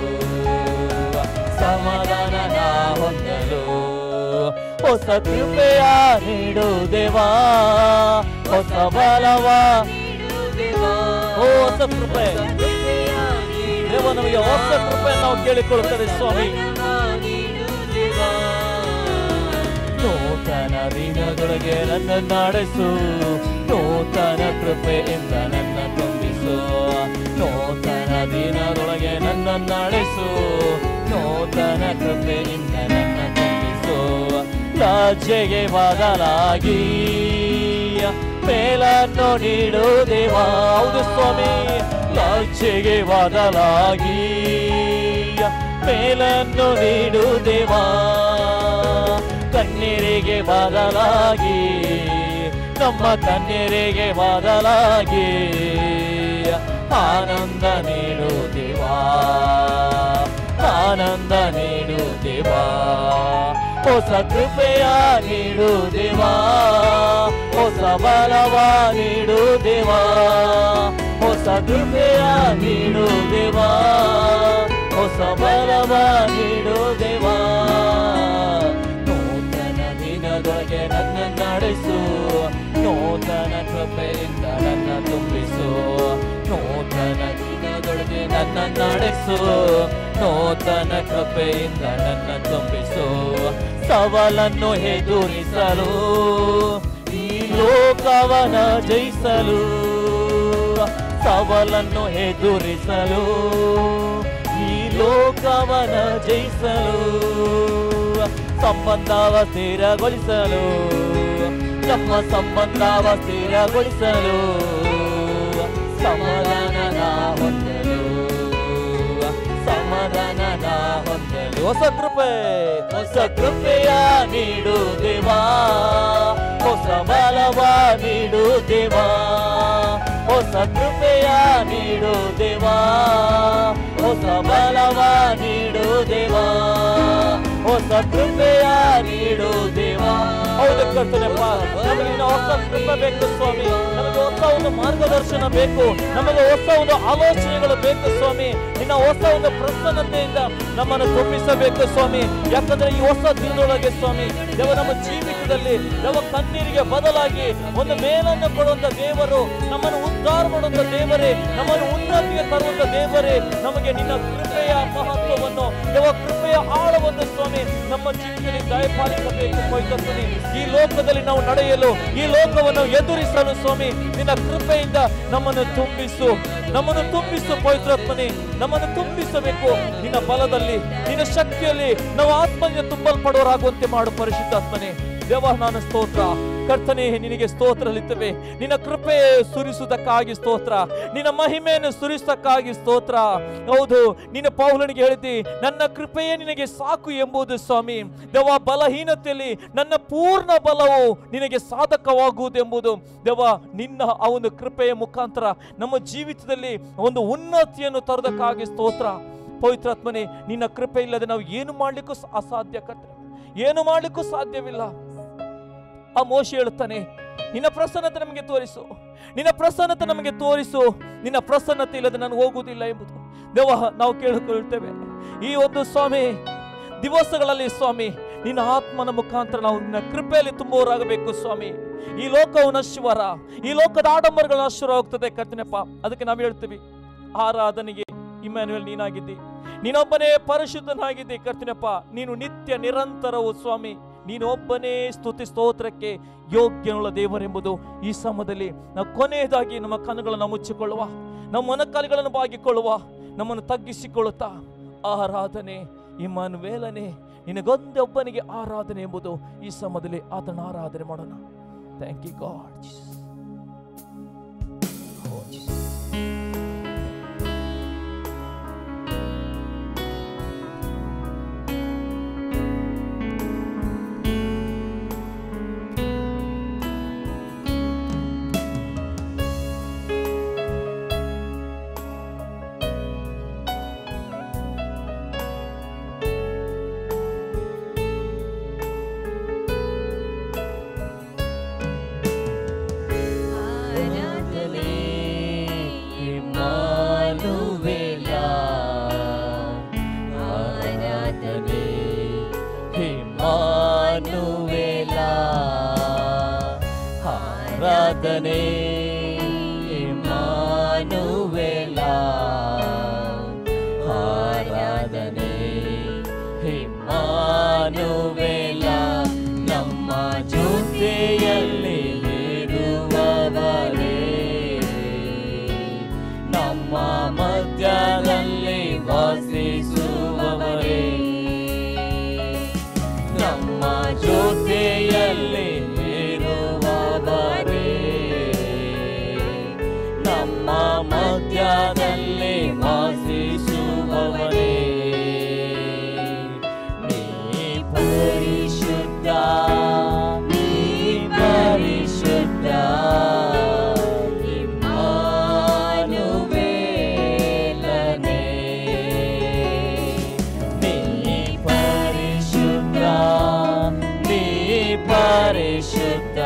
ಸಮಾಧಾನ ಹೊಂದಲು. ಹೊಸ ಕೃಪೆಯ ನೀಡು ದೇವಾ, ಹೊಸ ಬಲವ ನೀಡು ದೇವಾ, ಹೊಸ ಕೃಪೆ ದೇವ, ನಮಗೆ ಹೊಸ ಕೃಪೆ ನಾವು ಕೇಳಿಕೊಳ್ಳುತ್ತದೆ ಸ್ವಾಮಿ. ನೂತನ ದಿನದೊಳಗೆ ನನ್ನ ನಡೆಸು, ನೂತನ ಕೃಪೆಯಿಂದ ನನ್ನ ತುಂಬಿಸು, ನೂತನ ದಿನದೊಳಗೆ ನನ್ನ ನಡೆಸು, ನೂತನ ಕೃಪೆಯಿಂದ ನನ್ನ ತುಂಬಿಸು. ಲಜ್ಜೆಗೆ ಬದಲಾಗಿ ಮೇಲನ್ನು ನೀಡು ದೇವಾ, ಹೌದು ಸ್ವಾಮಿ, ಲಜ್ಜೆಗೆ ಬದಲಾಗಿ ಮೇಲನ್ನು ನೀಡು ದೇವಾ, ಕಣ್ಣೀರಿಗೆ ಬದಲಾಗಿ ನಮ್ಮ ಕಣ್ಣೀರಿಗೆ ಬದಲಾಗಿ ಆನಂದ ನೀಡು ದೇವಾ, ಆನಂದ ನೀಡು ದೇವಾ, ಹೊಸ ಕೃಪೆಯ ನೀಡು ದೇವಾ, ಹೊಸ ಬಲವ ನೀಡು ದೇವಾ, ಹೊಸ ಕೃಪೆಯ ನೀಡು ದೇವಾ, ಹೊಸ ಬಲವ ನೀಡು ದೇವಾ. ನೂತನ ದಿನದೊಳಗೆ ನನ್ನ ನಡೆಸು, ನೂತನ ಕೃಪೆಯಿಂದ ನನ್ನ ತುಂಬಿಸು, ನೂತನ ದಿನದೊಳಗೆ ನನ್ನ ನಡೆಸು, ನೂತನ ಕೃಪೆಯಿಂದ ನನ್ನ ತುಂಬಿಸು. ಸವಾಲನ್ನು ಎದುರಿಸಲು, ಈ ಲೋಕವನ ಜಯಿಸಲು, ಸವಾಲನ್ನು ಎದುರಿಸಲು, ಈ ಲೋಕವನ ಜಯಿಸಲು, ಸಂಬಂಧವ ಸ್ಥಿರಗೊಳಿಸಲು, ನಮ್ಮ ಸಂಬಂಧವ ಸ್ಥಿರಗೊಳಿಸಲು, ಸಮಾಧಾನ ಹೊಂದಲು, ಸಮಾಧಾನ ಹೊಂದಲು. ಹೊಸ ಕೃಪೆ, ಹೊಸ ಕೃಪೆಯ ನೀಡು ದೇವಾ, ಹೊಸ ಬಲವ ನೀಡು ದೇವಾ, ಹೊಸ ಕೃಪೆಯ ನೀಡು ದೇವಾ, ಹೊಸ ಬಲವ ನೀಡು ದೇವಾ, ಹೊಸ ಕೃಪೆಯ ನೀಡು ದೇವಾ. ಹೌದು ಕರ್ತನೆಪ್ಪ, ನಮಗೆ ನಿನ್ನ ಹೊಸ ಕೃಪೆ ಬೇಕು ಸ್ವಾಮಿ, ನಮಗೆ ಹೊಸ ಒಂದು ಮಾರ್ಗದರ್ಶನ ಬೇಕು, ನಮಗೆ ಹೊಸ ಒಂದು ಆಲೋಚನೆಗಳು ಬೇಕು ಸ್ವಾಮಿ. ನಿನ್ನ ಹೊಸ ಒಂದು ಪ್ರಸನ್ನತೆಯಿಂದ ನಮ್ಮನ್ನು ತುಂಬಿಸಬೇಕು ಸ್ವಾಮಿ. ಯಾಕಂದ್ರೆ ಈ ಹೊಸ ದಿನದೊಳಗೆ ಸ್ವಾಮಿ ದೇವ, ನಮ್ಮ ಜೀವಿತದಲ್ಲಿ ದೇವ ಕಣ್ಣೀರಿಗೆ ಬದಲಾಗಿ ಒಂದು ಮೇಲನ್ನು ಕೊಡುವಂತ ದೇವರು, ನಮ್ಮನ್ನು ಉದ್ಧಾರ ಮಾಡುವಂತ ದೇವರೇ, ನಮ್ಮನ್ನು ಉನ್ನತಿಗೆ ತರುವಂತ ದೇವರೇ, ನಮಗೆ ನಿನ್ನ ಕೃಪೆಯ ಮಹತ್ವವನ್ನು ದೇವ, ಕೃಪೆಯ ಆಳವನ್ನು ಸ್ವಾಮಿ ನಮ್ಮ ಜೀವಿತದಲ್ಲಿ ದಯಪಾಲಿಸಬೇಕು. ಪವಿತ್ರನೇ, ಈ ಲೋಕದಲ್ಲಿ ನಾವು ನಡೆಯಲು, ಈ ಲೋಕವನ್ನು ಎದುರಿಸಲು ಸ್ವಾಮಿ ನಿನ್ನ ಕೃಪೆಯಿಂದ ನಮ್ಮನ್ನು ತುಂಬಿಸು, ನಮ್ಮನ್ನು ತುಂಬಿಸು ಪವಿತ್ರಾತ್ಮನೇ, ನಮ್ಮನ್ನು ತುಂಬಿಸಬೇಕು ನಿನ್ನ ಬಲದಲ್ಲಿ, ನಿನ್ನ ಶಕ್ತಿಯಲ್ಲಿ ನಾವು ಆತ್ಮನಿಂದ ತುಂಬಲ್ಪಡುವರಾಗುವಂತೆ ಮಾಡು ಪರಿಶುದ್ಧಾತ್ಮನೇ. ದೇವ, ನಾನು ಸ್ತೋತ್ರ ಕರ್ತನೇ, ನಿನಗೆ ಸ್ತೋತ್ರಲಿತ್ತವೆ. ನಿನ್ನ ಕೃಪೆ ಸುರಿಸುವುದಕ್ಕಾಗಿ ಸ್ತೋತ್ರ, ನಿನ್ನ ಮಹಿಮೆಯನ್ನು ಸುರಿಸುವುದಕ್ಕಾಗಿ ಸ್ತೋತ್ರ. ಹೌದು, ನಿನ್ನ ಪೌಲನಿಗೆ ಹೇಳಿದ್ದಿ, ನನ್ನ ಕೃಪೆಯೇ ನಿನಗೆ ಸಾಕು ಎಂಬುದು ಸ್ವಾಮಿ. ದೇವ, ಬಲಹೀನತೆಯಲ್ಲಿ ನನ್ನ ಪೂರ್ಣ ಬಲವು ನಿನಗೆ ಸಾಧಕವಾಗುವುದು ಎಂಬುದು ದೇವ, ನಿನ್ನ ಆ ಒಂದು ಕೃಪೆಯ ಮುಖಾಂತರ ನಮ್ಮ ಜೀವಿತದಲ್ಲಿ ಒಂದು ಉನ್ನತಿಯನ್ನು ತರುವುದಕ್ಕಾಗಿ ಸ್ತೋತ್ರ. ಪವಿತ್ರಾತ್ಮನೇ, ನಿನ್ನ ಕೃಪೆ ಇಲ್ಲದೆ ನಾವು ಏನು ಮಾಡ್ಲಿಕ್ಕೂ ಅಸಾಧ್ಯ ಕರ್ತನೆ, ಏನು ಮಾಡ್ಲಿಕ್ಕೂ ಸಾಧ್ಯವಿಲ್ಲ. ಆ ಮೋಶೆ ಹೇಳುತ್ತಾನೆ, ನಿನ್ನ ಪ್ರಸನ್ನತೆ ನಮಗೆ ತೋರಿಸು, ನಿನ್ನ ಪ್ರಸನ್ನತೆ ನಮಗೆ ತೋರಿಸು, ನಿನ್ನ ಪ್ರಸನ್ನತೆ ಇಲ್ಲದೆ ನಾನು ಹೋಗುವುದಿಲ್ಲ ಎಂಬುದು ದೇವ ನಾವು ಕೇಳಿಕೊಳ್ಳುತ್ತೇವೆ. ಈ ಒಂದು ಸ್ವಾಮಿ ದಿವಸಗಳಲ್ಲಿ ಸ್ವಾಮಿ ನಿನ್ನ ಆತ್ಮನ ಮುಖಾಂತರ ನಾವು ನಿನ್ನ ಕೃಪೆಯಲ್ಲಿ ತುಂಬುವವರಾಗಬೇಕು ಸ್ವಾಮಿ. ಈ ಲೋಕವು ನಶ್ವರ, ಈ ಲೋಕದ ಆಡಂಬರಗಳು ನಶ್ವರ ಹೋಗ್ತದೆ ಕರ್ತನೆಪ್ಪ. ಅದಕ್ಕೆ ನಾವು ಹೇಳ್ತೀವಿ, ಆರಾಧನೆಗೆ ಇಮ್ಯಾನ್ಯುಯಲ್ ನೀನಾಗಿದ್ದಿ, ನೀನೊಬ್ಬನೇ ಪರಿಶುದ್ಧನಾಗಿದ್ದೆ ಕರ್ತನಪ್ಪ. ನೀನು ನಿತ್ಯ ನಿರಂತರವು ಸ್ವಾಮಿ. ನೀನು ಒಬ್ಬನೇ ಸ್ತುತಿ ಸ್ತೋತ್ರಕ್ಕೆ ಯೋಗ್ಯನುಳ್ಳ ದೇವರೆಂಬುದು ಈ ಸಮಯದಲ್ಲಿ ನಾವು ಕೊನೆಯದಾಗಿ ನಮ್ಮ ಕಣ್ಣುಗಳನ್ನು ಮುಚ್ಚಿಕೊಳ್ಳುವ, ನಮ್ಮ ಮೊಣಕಾಲುಗಳನ್ನು ಬಾಗಿಕೊಳ್ಳುವ, ನಮ್ಮನ್ನು ತಗ್ಗಿಸಿಕೊಳ್ಳುತ್ತಾ ಆರಾಧನೆ ಇಮ್ಮಾನುವೇಲನೇ, ನಿನಗೊಂದೊಬ್ಬನಿಗೆ ಆರಾಧನೆ ಎಂಬುದು ಈ ಸಮಯದಲ್ಲಿ ಆತನ ಆರಾಧನೆ ಮಾಡೋಣ. Thank you God. ಆರಾಧನೆ ಇಮ್ಮಾನುವೇಲ, ಆರಾಧನೆ ಇಮ್ಮಾನುವೇಲ. ನಮ್ಮ ಜೊತೆಯಲ್ಲಿ ಇರುವವರೇ, ನಮ್ಮ ಮಧ್ಯದಲ್ಲಿ ವಾಸಿಸುವವರೇ, ನಮ್ಮ ಜೊತೆಯಲ್ಲಿ ನಮ್ಮ ಮಧ್ಯದಲ್ಲಿ ವಾಸಿಸುವವರೇ. ನೀ ಪರಿಶುದ್ಧ, ನೀ ಪರಿಶುದ್ಧ, ಇಮ್ಮಾನುವೇಲನೇ. ನೀ ಪರಿಶುದ್ಧ, ನೀ ಪರಿಶುದ್ಧ,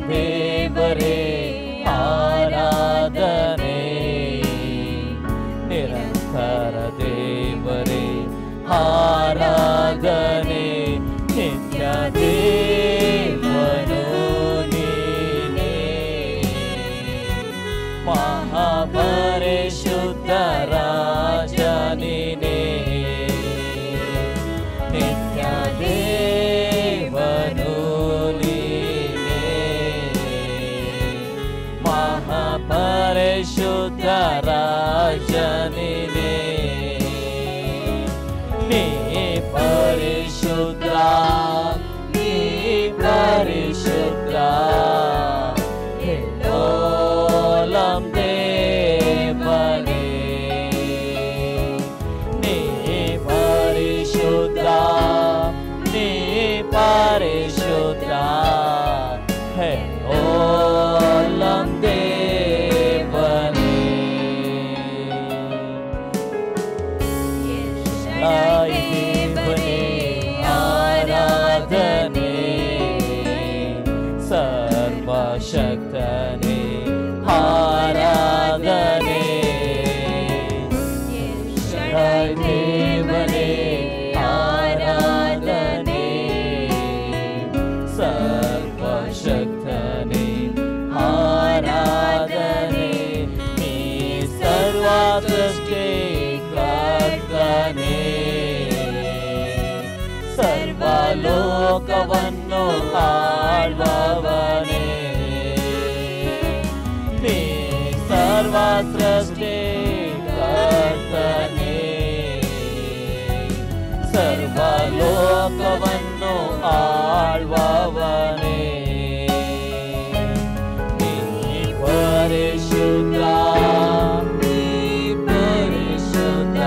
ದೇವರೇ ಆರಾಧನೆ, ನಿರಂತರ ದೇವರೇ ಆರಾಧನೆ, ನಿತ್ಯ ದೇವನು ನೀನೇ, ಮಹಾಪರಿಶುದ್ಧ ರಾಜ ನೀನೇ, ನಿತ್ಯ ದೇವನು ಪರಿಶುದ್ಧ ರಾಜ ನೀನೇ. ನೀ ಪರಿಶುದ್ಧ, ನೀ ಪರಿಶುದ್ಧ, ಎಲ್ಲೋಲಂ ದೇವನೇ. ನೀ ಪರಿಶುದ್ಧ, ನೀ ಪರಿಶುದ್ಧ, ಎಲ್ಲೋಲಂ ಆರಾಧನೆ, ಸರ್ವಶಕ್ತನೇ ಆರಾಧನೆ, ದೇವನೇ ಆರಾಧನೆ, ಸರ್ವಶಕ್ತನೇ ಆರಾಧನೆ. ನೀ ಸರ್ವ ಸೃಷ್ಟಿಕರ್ತನೇ, ಸರ್ವಲೋಕವನ್ನು ಆಳ್ವವನೇ, ನೀ ಸರ್ವ ಸೃಷ್ಟಿಕರ್ತನೇ, ಸರ್ವಲೋಕವನ್ನು ಆಳ್ವವನೇ. ನೀ ಪರಿಶುದ್ಧ, ನೀ ಪರಿಶುದ್ಧ,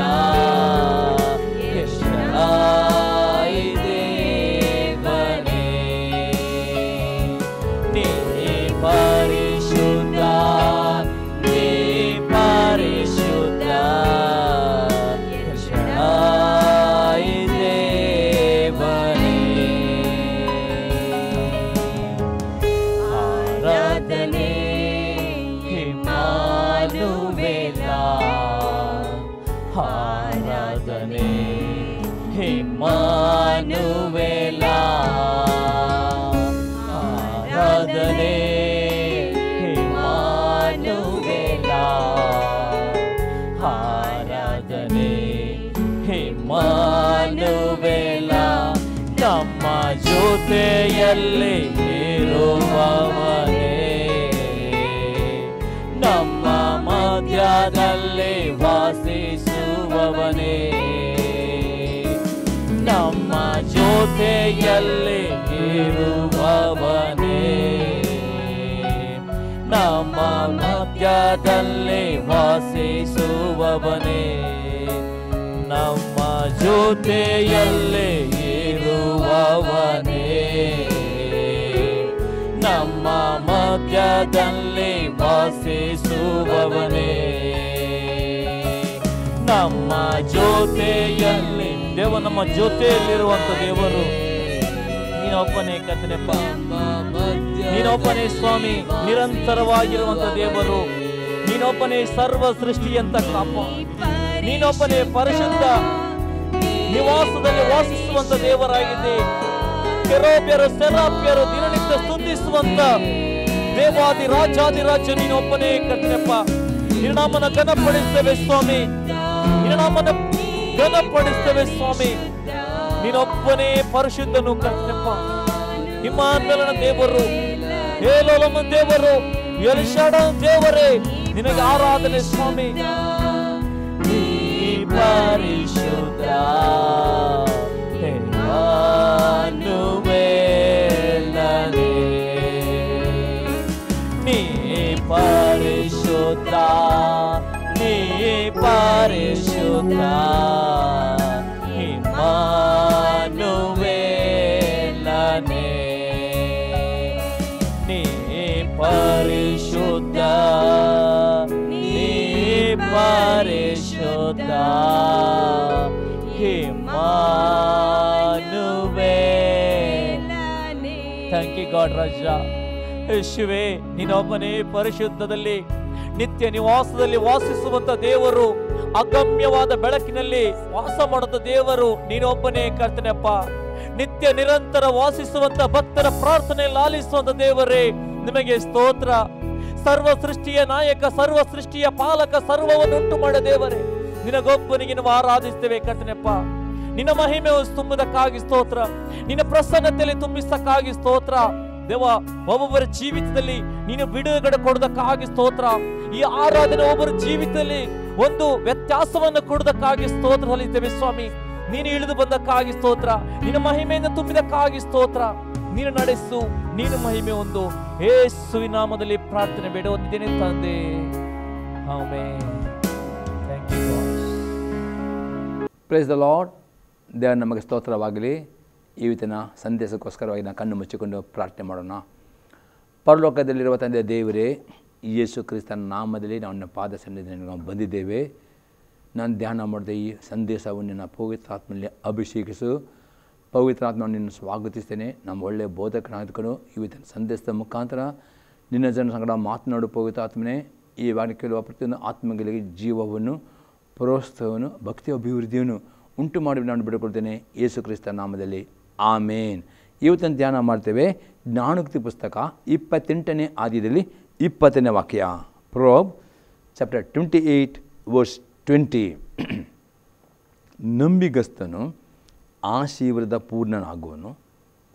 ಪರಿಶುದ್ಧ, ನೀ ಪರಿಶುದ್ಧ, ದೇವನೇ. ಇಮ್ಮಾನುವೇಲ ಆರಾಧನೆ ಇಮ್ಮಾನುವೇಲ ಆರಾಧನೆ ಇಮ್ಮಾನುವೇಲ ನಮ್ಮ ಜೊತೆಯಲ್ಲಿ ಇರುವವನೇ ನಮ್ಮ ಮಧ್ಯದಲ್ಲಿ ವಾಸಿಸುವವನೇ ನಮ್ಮ ಜೊತೆಯಲ್ಲಿ ಇರುವವನೇ ನಮ್ಮ ಮಧ್ಯದಲ್ಲಿ ವಾಸಿಸುವವನೇ ನಮ್ಮ ಜೊತೆಯಲ್ಲಿ ಇರುವವನೇ ನಮ್ಮ ಮಧ್ಯದಲ್ಲಿ ವಾಸಿಸುವವನೇ ನಮ್ಮ ಜೊತೆಯಲ್ಲಿ ದೇವ ನಮ್ಮ ಜೊತೆಯಲ್ಲಿರುವಂತ ದೇವರು ನೀನೊಬ್ಬನೇ ಕರ್ತನೆಪ್ಪ, ನೀನೊಬ್ಬನೇ ಸ್ವಾಮಿ, ನಿರಂತರವಾಗಿರುವಂತ ದೇವರು ನೀನೊಬ್ಬನೇ ಸರ್ವ ಸೃಷ್ಟಿಯಂತ ಕಾಪ, ನೀನೊಬ್ಬನೇ ಪರಿಶುದ್ಧ ನಿವಾಸದಲ್ಲಿ ವಾಸಿಸುವಂತ ದೇವರಾಗಿದೆ. ಕೆರೂಬ್ಯರು ಸೆರಾಫ್ಯರು ದಿನನಿತ್ಯ ಸ್ತುತಿಸುವಂತ ದೇವಾದಿ ರಾಜಾದಿರಾಜ ನೀನೊಬ್ಬನೇ ಕರ್ತನೆಪ್ಪ. ನಿನ್ನನಾಮನ ಘನಪಡಿಸ್ತೇವೆ ಸ್ವಾಮಿ, ನಿನ್ನನಾಮನ ಘನಪಡಿಸ್ತೇವೆ ಸ್ವಾಮಿ. ನೀನೊಬ್ಬನೇ ಪರಿಶುದ್ಧನು ಕರ್ತನೆಪ್ಪ. ಇಮ್ಮಾನುವೇಲನ ದೇವರು, ಏಲೋಲಮನ ದೇವರು, ಎಲಿಷಾಡನ ದೇವರೇ ನಿನಗೆ ಆರಾಧನೆ ಸ್ವಾಮಿ. ಪರಿಶುದ್ಧ ಇಮ್ಮಾನುವೇಲನೇ, ನೀ ಪರಿಶುದ್ಧ, ನೀ ಪರಿಶುದ್ಧ ಇಮ್ಮಾನುವೇಲನೇ, ನೀ ಪರಿಶುದ್ಧ, ನೀ ಪರಿಶುದ್ಧ ಇಮ್ಮಾನುವೇಲನೇ. ಥ್ಯಾಂಕ್ ಯು ಗಾಡ್ ರಾಜ. ಯೇಸುವೇ ನೀನೊಬ್ಬನೇ ಪರಿಶುದ್ಧದಲ್ಲಿ ನಿತ್ಯ ನಿವಾಸದಲ್ಲಿ ವಾಸಿಸುವಂತ ದೇವರು, ಅಗಮ್ಯವಾದ ಬೆಳಕಿನಲ್ಲಿ ವಾಸ ಮಾಡುತ್ತ ದೇವರು ನೀನೊಬ್ಬನೇ ಕರ್ತನೆಪ್ಪ. ನಿತ್ಯ ನಿರಂತರ ವಾಸಿಸುವಂತ ಭಕ್ತರ ಪ್ರಾರ್ಥನೆ ಲಾಲಿಸುವಂತ ದೇವರೇ ನಿಮಗೆ ಸ್ತೋತ್ರ. ಸರ್ವ ಸೃಷ್ಟಿಯ ನಾಯಕ, ಸರ್ವ ಸೃಷ್ಟಿಯ ಪಾಲಕ, ಸರ್ವವನ್ನು ಉಂಟು ಮಾಡೋ ದೇವರೇ ನಿನಗೊಬ್ಬನಿಗೆ ನಾವು ಆರಾಧಿಸ್ತೇವೆ ಕರ್ತನೆಪ್ಪ. ನಿನ್ನ ಮಹಿಮೆ ತುಂಬುವುದಕ್ಕಾಗಿ ಸ್ತೋತ್ರ, ನಿನ್ನ ಪ್ರಸನ್ನತೆಯಲ್ಲಿ ತುಂಬಿಸಕ್ಕಾಗಿ ಸ್ತೋತ್ರ ದೇವ. ಒಬ್ಬೊಬ್ಬರ ಜೀವಿತದಲ್ಲಿ ನೀನು ಬಿಡುಗಡೆ ಕೊಡೋದಕ್ಕಾಗಿ ಸ್ತೋತ್ರ. ಈ ಆರಾಧನೆ ಒಬ್ಬರ ಜೀವಿತದಲ್ಲಿ ಒಂದು ವ್ಯತ್ಯಾಸವನ್ನು ಕೊಡೋದಕ್ಕಾಗಿ ಸ್ತೋತ್ರ ಸಲ್ಲಿಸ್ತೇವೆ ಸ್ವಾಮಿ. ನೀನು ಇಳಿದು ಬಂದಕ್ಕಾಗಿ ಸ್ತೋತ್ರ, ನಿನ್ನ ಮಹಿಮೆಯಿಂದ ತುಂಬಿದಕ್ಕಾಗಿ ಸ್ತೋತ್ರ. ನೀನು ನಡೆಸು, ನೀನು ಮಹಿಮೆ ಒಂದು. ಯೇಸುವಿನ ನಾಮದಲ್ಲಿ ಪ್ರಾರ್ಥನೆ ಬೇಡ ಹೊಂದಿದ್ದೇನೆ ತಂದೆ, amen. Thank you God. Praise the Lord. ದೇವರ ನಮಗೆ ಸ್ತೋತ್ರವಾಗಲಿ. ಇವತ್ತಿನ ಸಂದೇಶಕ್ಕೋಸ್ಕರವಾಗಿ ನಾವು ಕಣ್ಣು ಮುಚ್ಚಿಕೊಂಡು ಪ್ರಾರ್ಥನೆ ಮಾಡೋಣ. ಪರಲೋಕದಲ್ಲಿರುವ ತಂದೆ ದೇವರೇ, ಯೇಸು ಕ್ರಿಸ್ತನ ನಾಮದಲ್ಲಿ ನಾವು ನನ್ನ ಪಾದ ಸನ್ನಿಧಿಯಲ್ಲಿ ನಾವು ಬಂದಿದ್ದೇವೆ. ನಾನು ಧ್ಯಾನ ಮಾಡಿದ ಈ ಸಂದೇಶವನ್ನು ನಿನ್ನ ಪವಿತ್ರಾತ್ಮನಲ್ಲಿ ಅಭಿಷೇಕಿಸು. ಪವಿತ್ರಾತ್ಮವನ್ನು ನಿನ್ನ ಸ್ವಾಗತಿಸ್ತೇನೆ. ನಮ್ಮ ಒಳ್ಳೆಯ ಬೋಧಕನಾಗಿದ್ಕೊಂಡು ಇವತ್ತಿನ ಸಂದೇಶದ ಮುಖಾಂತರ ನಿನ್ನ ಜನ ಸಂಗಡ ಮಾತನಾಡು ಪವಿತ್ರಾತ್ಮನೇ. ಈ ವಾಕ್ಯ ಕೇಳುವ ಪ್ರತಿಯೊಂದು ಆತ್ಮಗಳಿಗೆ ಜೀವವನ್ನು, ಪ್ರೋತ್ಸಾಹವನ್ನು, ಭಕ್ತಿ ಅಭಿವೃದ್ಧಿಯನ್ನು ಉಂಟು ಮಾಡಿ ನಾನು ಬಿಡುಕೊಳ್ತೇನೆ ಯೇಸು ಕ್ರಿಸ್ತ ನಾಮದಲ್ಲಿ, ಆಮೇನ್. ಇವತ್ತಿನ ಧ್ಯಾನ ಮಾಡ್ತೇವೆ ಜ್ಞಾನೋಕ್ತಿ ಪುಸ್ತಕ 28ನೇ ಅಧ್ಯಾಯದಲ್ಲಿ 20ನೇ ವಾಕ್ಯ. Probe chapter 28 verse 20. ನಂಬಿಗಸ್ತನು ಆಶೀರ್ವಾದ ಪೂರ್ಣನಾಗುವನು,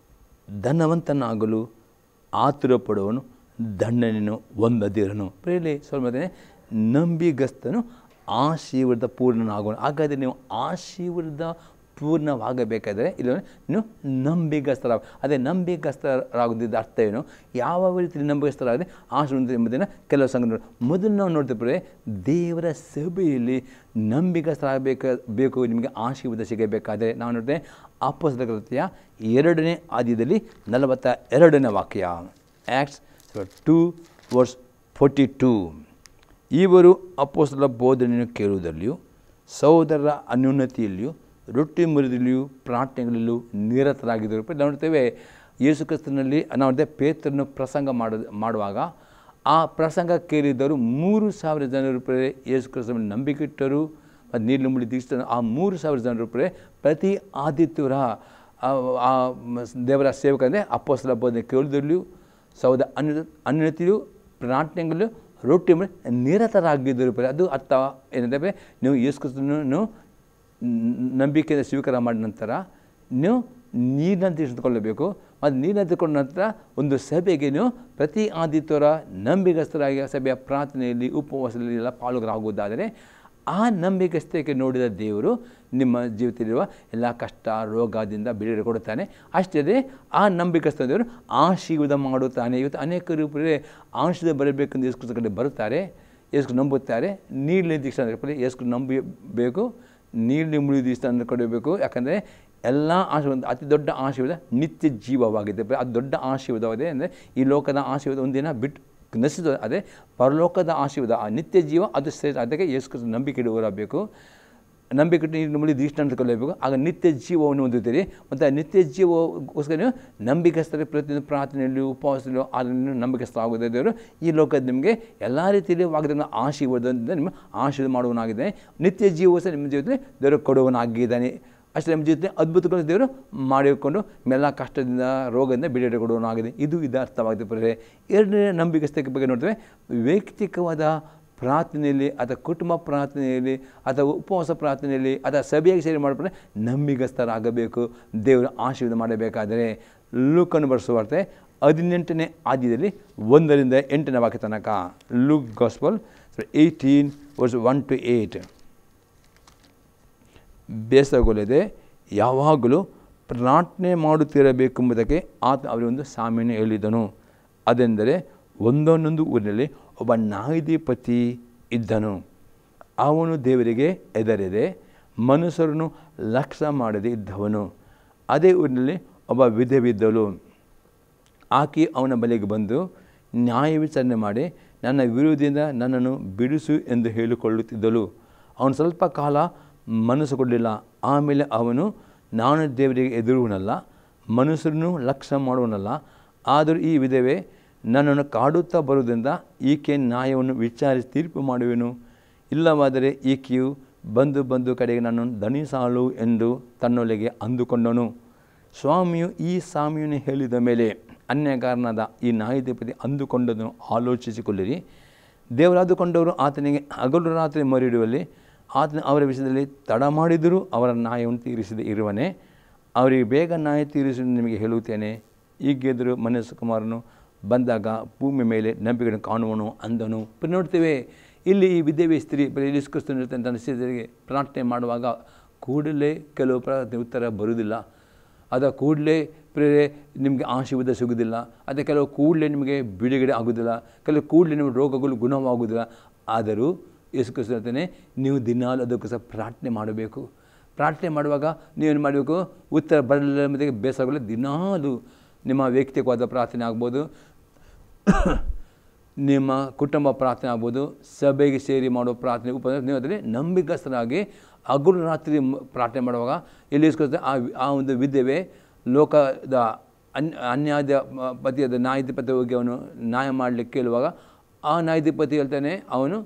ಧನವಂತನಾಗಲು ಆತುರ ಪಡುವನು ದಂಡನೆಯನ್ನು ಹೊಂದದಿರನು. ಪ್ರೇಲಿ ಸ್ವಲ್ಪ ನಂಬಿಗಸ್ತನು ಆಶೀರ್ವಾದ ಪೂರ್ಣನಾಗುವನು. ಹಾಗಾದರೆ ನೀವು ಆಶೀರ್ವಾದ ಪೂರ್ಣವಾಗಬೇಕಾದರೆ ಇಲ್ಲ ನೀವು ನಂಬಿಗಸ್ತರ. ಅದೇ ನಂಬಿಗಸ್ತರಾಗೋದಿದ್ದ ಅರ್ಥ ಏನು, ಯಾವ ರೀತಿ ನಂಬಿಗಸ್ತರಾಗದೆ ಆಶೀರ್ವಾದ ಎಂಬುದನ್ನು ಕೆಲವು ಸಂಘ ಮೊದಲು ನಾವು ನೋಡ್ತಿರ್ತಾರೆ. ದೇವರ ಸಭೆಯಲ್ಲಿ ನಂಬಿಗಸ್ತರಾಗಬೇಕು, ನಿಮಗೆ ಆಶೀರ್ವಾದ ಸಿಗಬೇಕಾದರೆ ನಾವು ನೋಡ್ತೇವೆ ಅಪೊಸ್ತಲರ ಕೃತ್ಯ 2ನೇ ಅಧ್ಯಾಯದಲ್ಲಿ 42ನೇ ವಾಕ್ಯ. Acts 2 verse 42. ಇವರು ಅಪೊಸ್ತಲರ ಬೋಧನೆಯನ್ನು ಕೇಳುವುದರಲ್ಲಿಯೂ ಸಹೋದರರ ಅನ್ಯೋನ್ಯತೆಯಲ್ಲಿಯೂ ರೊಟ್ಟಿ ಮುರಿದಲ್ಲಿಯೂ ಪ್ರಾರ್ಥನೆಗಳಲ್ಲೂ ನಿರತರಾಗಿದ್ದರು. ನೋಡ್ತೇವೆ ಯೇಸು ಕ್ರಿಸ್ತನಲ್ಲಿ ನಾವು ಪೇತ್ರನು ಪ್ರಸಂಗ ಮಾಡುವಾಗ ಆ ಪ್ರಸಂಗ ಕೇಳಿದವರು 3,000 ಜನರು ಯೇಸು ಕ್ರಿಸ್ತನಲ್ಲಿ ನಂಬಿಕೆ ಇಟ್ಟರು ಮತ್ತು ನೀಲಮುಳಿ ದೀಕ್ಷಿತ ಆ 3,000 ಜನರು ಪ್ರತಿ ಆದಿತ್ಯವಾರ ಆ ದೇವರ ಸೇವಕಂದರೆ ಅಪೊಸ್ತಲ ಬೋಧನೆ ಕೇಳಿದರಲ್ಲಿಯೂ ಸೌದ ಅನ್ಯತಿಯು ಪ್ರಾರ್ಥನೆಗಳು ರೊಟ್ಟಿ ನಿರತರಾಗಿದ್ದರು ಅದು ಅರ್ಥ ಏನಂದರೆ ನೀವು ಯೇಸು ಕ್ರಿಸ್ತನನ್ನು ನಂಬಿಕೆಯಿಂದ ಸ್ವೀಕಾರ ಮಾಡಿದ ನಂತರ ನೀವು ನೀರನ್ನು ತೆಗೆದುಕೊಳ್ಳಬೇಕು ಮತ್ತು ನೀರನ್ನು ತೆಗೆದುಕೊಂಡ ನಂತರ ಒಂದು ಸಭೆಗೆ ನೀವು ಪ್ರತಿ ಆದಿತ್ಯವಾರ ನಂಬಿಗಸ್ತರಾಗಿ ಸಭೆಯ ಪ್ರಾರ್ಥನೆಯಲ್ಲಿ ಉಪವಾಸದಲ್ಲಿ ಎಲ್ಲ ಪಾಲುಗಾರಾಗುವುದಾದರೆ ಆ ನಂಬಿಕಸ್ಥಕ್ಕೆ ನೋಡಿದ ದೇವರು ನಿಮ್ಮ ಜೀವಿತದಲ್ಲಿರುವ ಎಲ್ಲ ಕಷ್ಟ ರೋಗದಿಂದ ಬಿಡುಗಡೆ ಕೊಡುತ್ತಾನೆ. ಅಷ್ಟೇ ಆ ನಂಬಿಕಸ್ಥ ದೇವರು ಆಶೀರ್ವಾದ ಮಾಡುತ್ತಾನೆ. ಇವತ್ತು ಅನೇಕರು ಆಶೀರ್ವಾದ ಬರಬೇಕೆಂದು ಯೇಸು ಕ್ರಿಸ್ತನ ಕಡೆ ಬರುತ್ತಾರೆ, ಯೇಸು ನಂಬುತ್ತಾರೆ. ನೀರಿನ ದೀಕ್ಷೆ ಯೇಸು ನಂಬಬೇಕು, ನೀರಿನ ಮುಳಿ ದೀಕ್ಷೆ ಕೊಡಬೇಕು. ಯಾಕಂದರೆ ಎಲ್ಲ ಆಶೀರ್ವಾದ ಅತಿ ದೊಡ್ಡ ಆಶೀರ್ವಾದ ನಿತ್ಯ ಜೀವವಾಗಿದೆ. ಅದು ದೊಡ್ಡ ಆಶೀರ್ವಾದವಾಗಿದೆ. ಅಂದರೆ ಈ ಲೋಕದ ಆಶೀರ್ವಾದ ಒಂದಿನ ಬಿಟ್ಟು ನಶಿಸೋದು, ಅದೇ ಪರಲೋಕದ ಆಶೀರ್ವಾದ ಆ ನಿತ್ಯ ಜೀವ ಅದು ಶ್ರೇಷ್ಠ. ಅದಕ್ಕೆ ಯೇಸು ಕ್ರಿಸ್ತನ ನಂಬಿಕೆ ಇಡುವರಬೇಕು, ನಂಬಿಕೆ ಇಟ್ಟು ನೀರಿನ ಮುಳಿ ದೀಕ್ಷೆ ಅಂದುಕೊಳ್ಳಬೇಕು. ಆಗ ನಿತ್ಯ ಜೀವವನ್ನು ಹೊಂದುತ್ತೀರಿ. ಮತ್ತು ಆ ನಿತ್ಯ ಜೀವಗೋಸ್ಕರ ನೀವು ನಂಬಿಕಸ್ಥರ ಪ್ರತಿಯೊಂದು ಪ್ರಾರ್ಥನೆಯಲ್ಲೂ ಉಪವಾಸದಲ್ಲೂ ಅದನ್ನು ನಂಬಿಕಸ್ಥರಾಗುವುದೇ ದೇವರು ಈ ಲೋಕದ ನಿಮಗೆ ಎಲ್ಲ ರೀತಿಯಲ್ಲಿ ವಾಗ್ದಾನ ಆಶೀರ್ವಾದದಿಂದ ನಿಮ್ಮ ಆಶೀರ್ವಾದ ಮಾಡುವನಾಗಿದೆ. ನಿತ್ಯ ಜೀವವು ಸಹ ನಿಮ್ಮ ಜೀವಿತದಲ್ಲಿ ದೇವರು ಕೊಡುವನಾಗಿದ್ದಾನೆ. ಅಷ್ಟೇ ನಮ್ಮ ಜೊತೆ ಅದ್ಭುತಗಳು ದೇವರು ಮಾಡಿಕೊಂಡು ಎಲ್ಲ ಕಷ್ಟದಿಂದ ರೋಗದಿಂದ ಬಿಡುಗಡೆ ಕೊಡುವನಾಗಿದೆ. ಇದು ಅರ್ಥವಾಗಿದೆ ಪರೇ. ಎರಡನೇ ನಂಬಿಕಸ್ಥಕ್ಕೆ ಬಗ್ಗೆ ನೋಡ್ತೇವೆ. ವೈಯಕ್ತಿಕವಾದ ಪ್ರಾರ್ಥನೆಯಲ್ಲಿ ಅಥವಾ ಕುಟುಂಬ ಪ್ರಾರ್ಥನೆಯಲ್ಲಿ ಅಥವಾ ಉಪವಾಸ ಪ್ರಾರ್ಥನೆಯಲ್ಲಿ ಅಥವಾ ಸಭೆಯಾಗಿ ಸೇರಿ ಮಾಡಿಕೊಂಡ್ರೆ ನಂಬಿಕಸ್ಥರಾಗಬೇಕು, ದೇವರು ಆಶೀರ್ವಾದ ಮಾಡಬೇಕಾದರೆ. ಲೂಕನ್ನು ಬರೆಸುವಾರ್ತೆ 18ನೇ ಅಧ್ಯಾಯದಲ್ಲಿ 1ರಿಂದ 8ನೇ ವಾಕ್ಯ ತನಕ. Luke gospel 18 verse 1-8. ಬೇಸರಗೊಳ್ಳದೆ ಯಾವಾಗಲೂ ಪ್ರಾರ್ಥನೆ ಮಾಡುತ್ತಿರಬೇಕೆಂಬುದಕ್ಕೆ ಆತ ಅವರಿಗೊಂದು ಸಾಮ್ಯವನ್ನು ಹೇಳಿದನು. ಅದೆಂದರೆ ಒಂದೊಂದೊಂದು ಊರಿನಲ್ಲಿ ಒಬ್ಬ ನ್ಯಾಯಾಧಿಪತಿ ಇದ್ದನು. ಅವನು ದೇವರಿಗೆ ಹೆದರದೆ ಮನುಷ್ಯರನ್ನು ಲಕ್ಷ್ಯ ಮಾಡದೆ ಇದ್ದವನು. ಅದೇ ಊರಿನಲ್ಲಿ ಒಬ್ಬ ವಿಧವಿದ್ದಳು. ಆಕೆ ಅವನ ಬಳಿಗೆ ಬಂದು ನ್ಯಾಯ ವಿಚಾರಣೆ ಮಾಡಿ ನನ್ನ ವಿರೋಧಿಯಿಂದ ನನ್ನನ್ನು ಬಿಡಿಸು ಎಂದು ಹೇಳಿಕೊಳ್ಳುತ್ತಿದ್ದಳು. ಅವನು ಸ್ವಲ್ಪ ಕಾಲ ಮನಸ್ಸು ಕೊಡಲಿಲ್ಲ. ಆಮೇಲೆ ಅವನು ನಾನು ದೇವರಿಗೆ ಎದುರುವನಲ್ಲ, ಮನುಷ್ಯರನ್ನು ಲಕ್ಷ್ಯ ಮಾಡುವನಲ್ಲ, ಆದರೂ ಈ ವಿಧವೆ ನನ್ನನ್ನು ಕಾಡುತ್ತಾ ಬರುವುದರಿಂದ ಈಕೆ ನ್ಯಾಯವನ್ನು ವಿಚಾರಿಸಿ ತೀರ್ಪು ಮಾಡುವೆನು. ಇಲ್ಲವಾದರೆ ಈಕೆಯು ಬಂದು ಕಡೆಗೆ ನನ್ನನ್ನು ದಣಿಸಾಳು ಎಂದು ತನ್ನೊಳಗೆ ಅಂದುಕೊಂಡನು. ಸ್ವಾಮಿಯು ಈ ಸಾಮ್ಯವನ್ನು ಹೇಳಿದ ಮೇಲೆ ಅನ್ಯಕಾರನಾದ ಈ ನ್ಯಾಯಾಧಿಪತಿ ಅಂದುಕೊಂಡದನ್ನು ಆಲೋಚಿಸಿಕೊಳ್ಳಿರಿ. ದೇವರಾದುಕೊಂಡವರು ಆತನಿಗೆ ಹಗಲು ರಾತ್ರಿ ಮರಿಡುವಲ್ಲಿ ಆತನ ಅವರ ವಿಷಯದಲ್ಲಿ ತಡ ಮಾಡಿದರೂ ಅವರ ನ್ಯಾಯವನ್ನು ತೀರಿಸದೆ ಇರುವನೇ. ಅವರಿಗೆ ಬೇಗ ನ್ಯಾಯ ತೀರಿಸಿ ನಿಮಗೆ ಹೇಳುತ್ತೇನೆ. ಈಗೆದುರು ಮನುಷ್ಯ ಕುಮಾರನು ಬಂದಾಗ ಭೂಮಿ ಮೇಲೆ ನಂಬಿಕೆಯನ್ನು ಕಾಣುವನು ಅಂದನು. ನೋಡ್ತೇವೆ ಇಲ್ಲಿ ಈ ವಿಧವೆ ಸ್ತ್ರೀ ಯೇಸು ಕ್ರಿಸ್ತನ ತನ್ನ ಶಿಷ್ಯರಿಗೆ ಪ್ರಾರ್ಥನೆ ಮಾಡುವಾಗ ಕೂಡಲೇ ಕೆಲವು ಪ್ರಾರ್ಥನೆ ಉತ್ತರ ಬರುವುದಿಲ್ಲ, ಅದ ಕೂಡಲೇ ನಿಮಗೆ ಆಶೀರ್ವಾದ ಸಿಗುವುದಿಲ್ಲ, ಅದೇ ಕೆಲವು ಕೂಡಲೇ ನಿಮಗೆ ಬಿಡುಗಡೆ ಆಗುವುದಿಲ್ಲ, ಕೆಲವು ಕೂಡಲೇ ನಿಮ್ಮ ರೋಗಗಳು ಗುಣವಾಗುವುದಿಲ್ಲ. ಆದರೂ ಯೇಸು ಕ್ರಿಸ್ತ ಹೇಳ್ತಾನೆ, ನೀವು ದಿನಾಲು ಅದಕ್ಕೋಸ್ಕರ ಪ್ರಾರ್ಥನೆ ಮಾಡಬೇಕು. ಪ್ರಾರ್ಥನೆ ಮಾಡುವಾಗ ನೀವೇನು ಮಾಡಬೇಕು? ಉತ್ತರ ಬರಲಿಲ್ಲ ಮತ್ತು ಬೇಸರಗಳು ದಿನಾಲು ನಿಮ್ಮ ವೈಯಕ್ತಿಕವಾದ ಪ್ರಾರ್ಥನೆ ಆಗ್ಬೋದು, ನಿಮ್ಮ ಕುಟುಂಬ ಪ್ರಾರ್ಥನೆ ಆಗ್ಬೋದು, ಸಭೆಗೆ ಸೇರಿ ಮಾಡೋ ಪ್ರಾರ್ಥನೆ ನೀವು ಅದರಲ್ಲಿ ನಂಬಿಕಸ್ಥರಾಗಿ ಹಗಲು ರಾತ್ರಿ ಪ್ರಾರ್ಥನೆ ಮಾಡುವಾಗ ಎಲ್ಲಿ ಇಸ್ಕೊಳ್ತಾರೆ ಆ ಒಂದು ವಿಧವೆ ಲೋಕದ ಪತಿಯಾದ ನ್ಯಾಯಾಧಿಪತಿ ಹೋಗಿ ಅವನು ನ್ಯಾಯ ಮಾಡಲಿಕ್ಕೆ ಕೇಳುವಾಗ ಆ ನ್ಯಾಯಾಧಿಪತಿ ಹೇಳ್ತಾನೆ, ಅವನು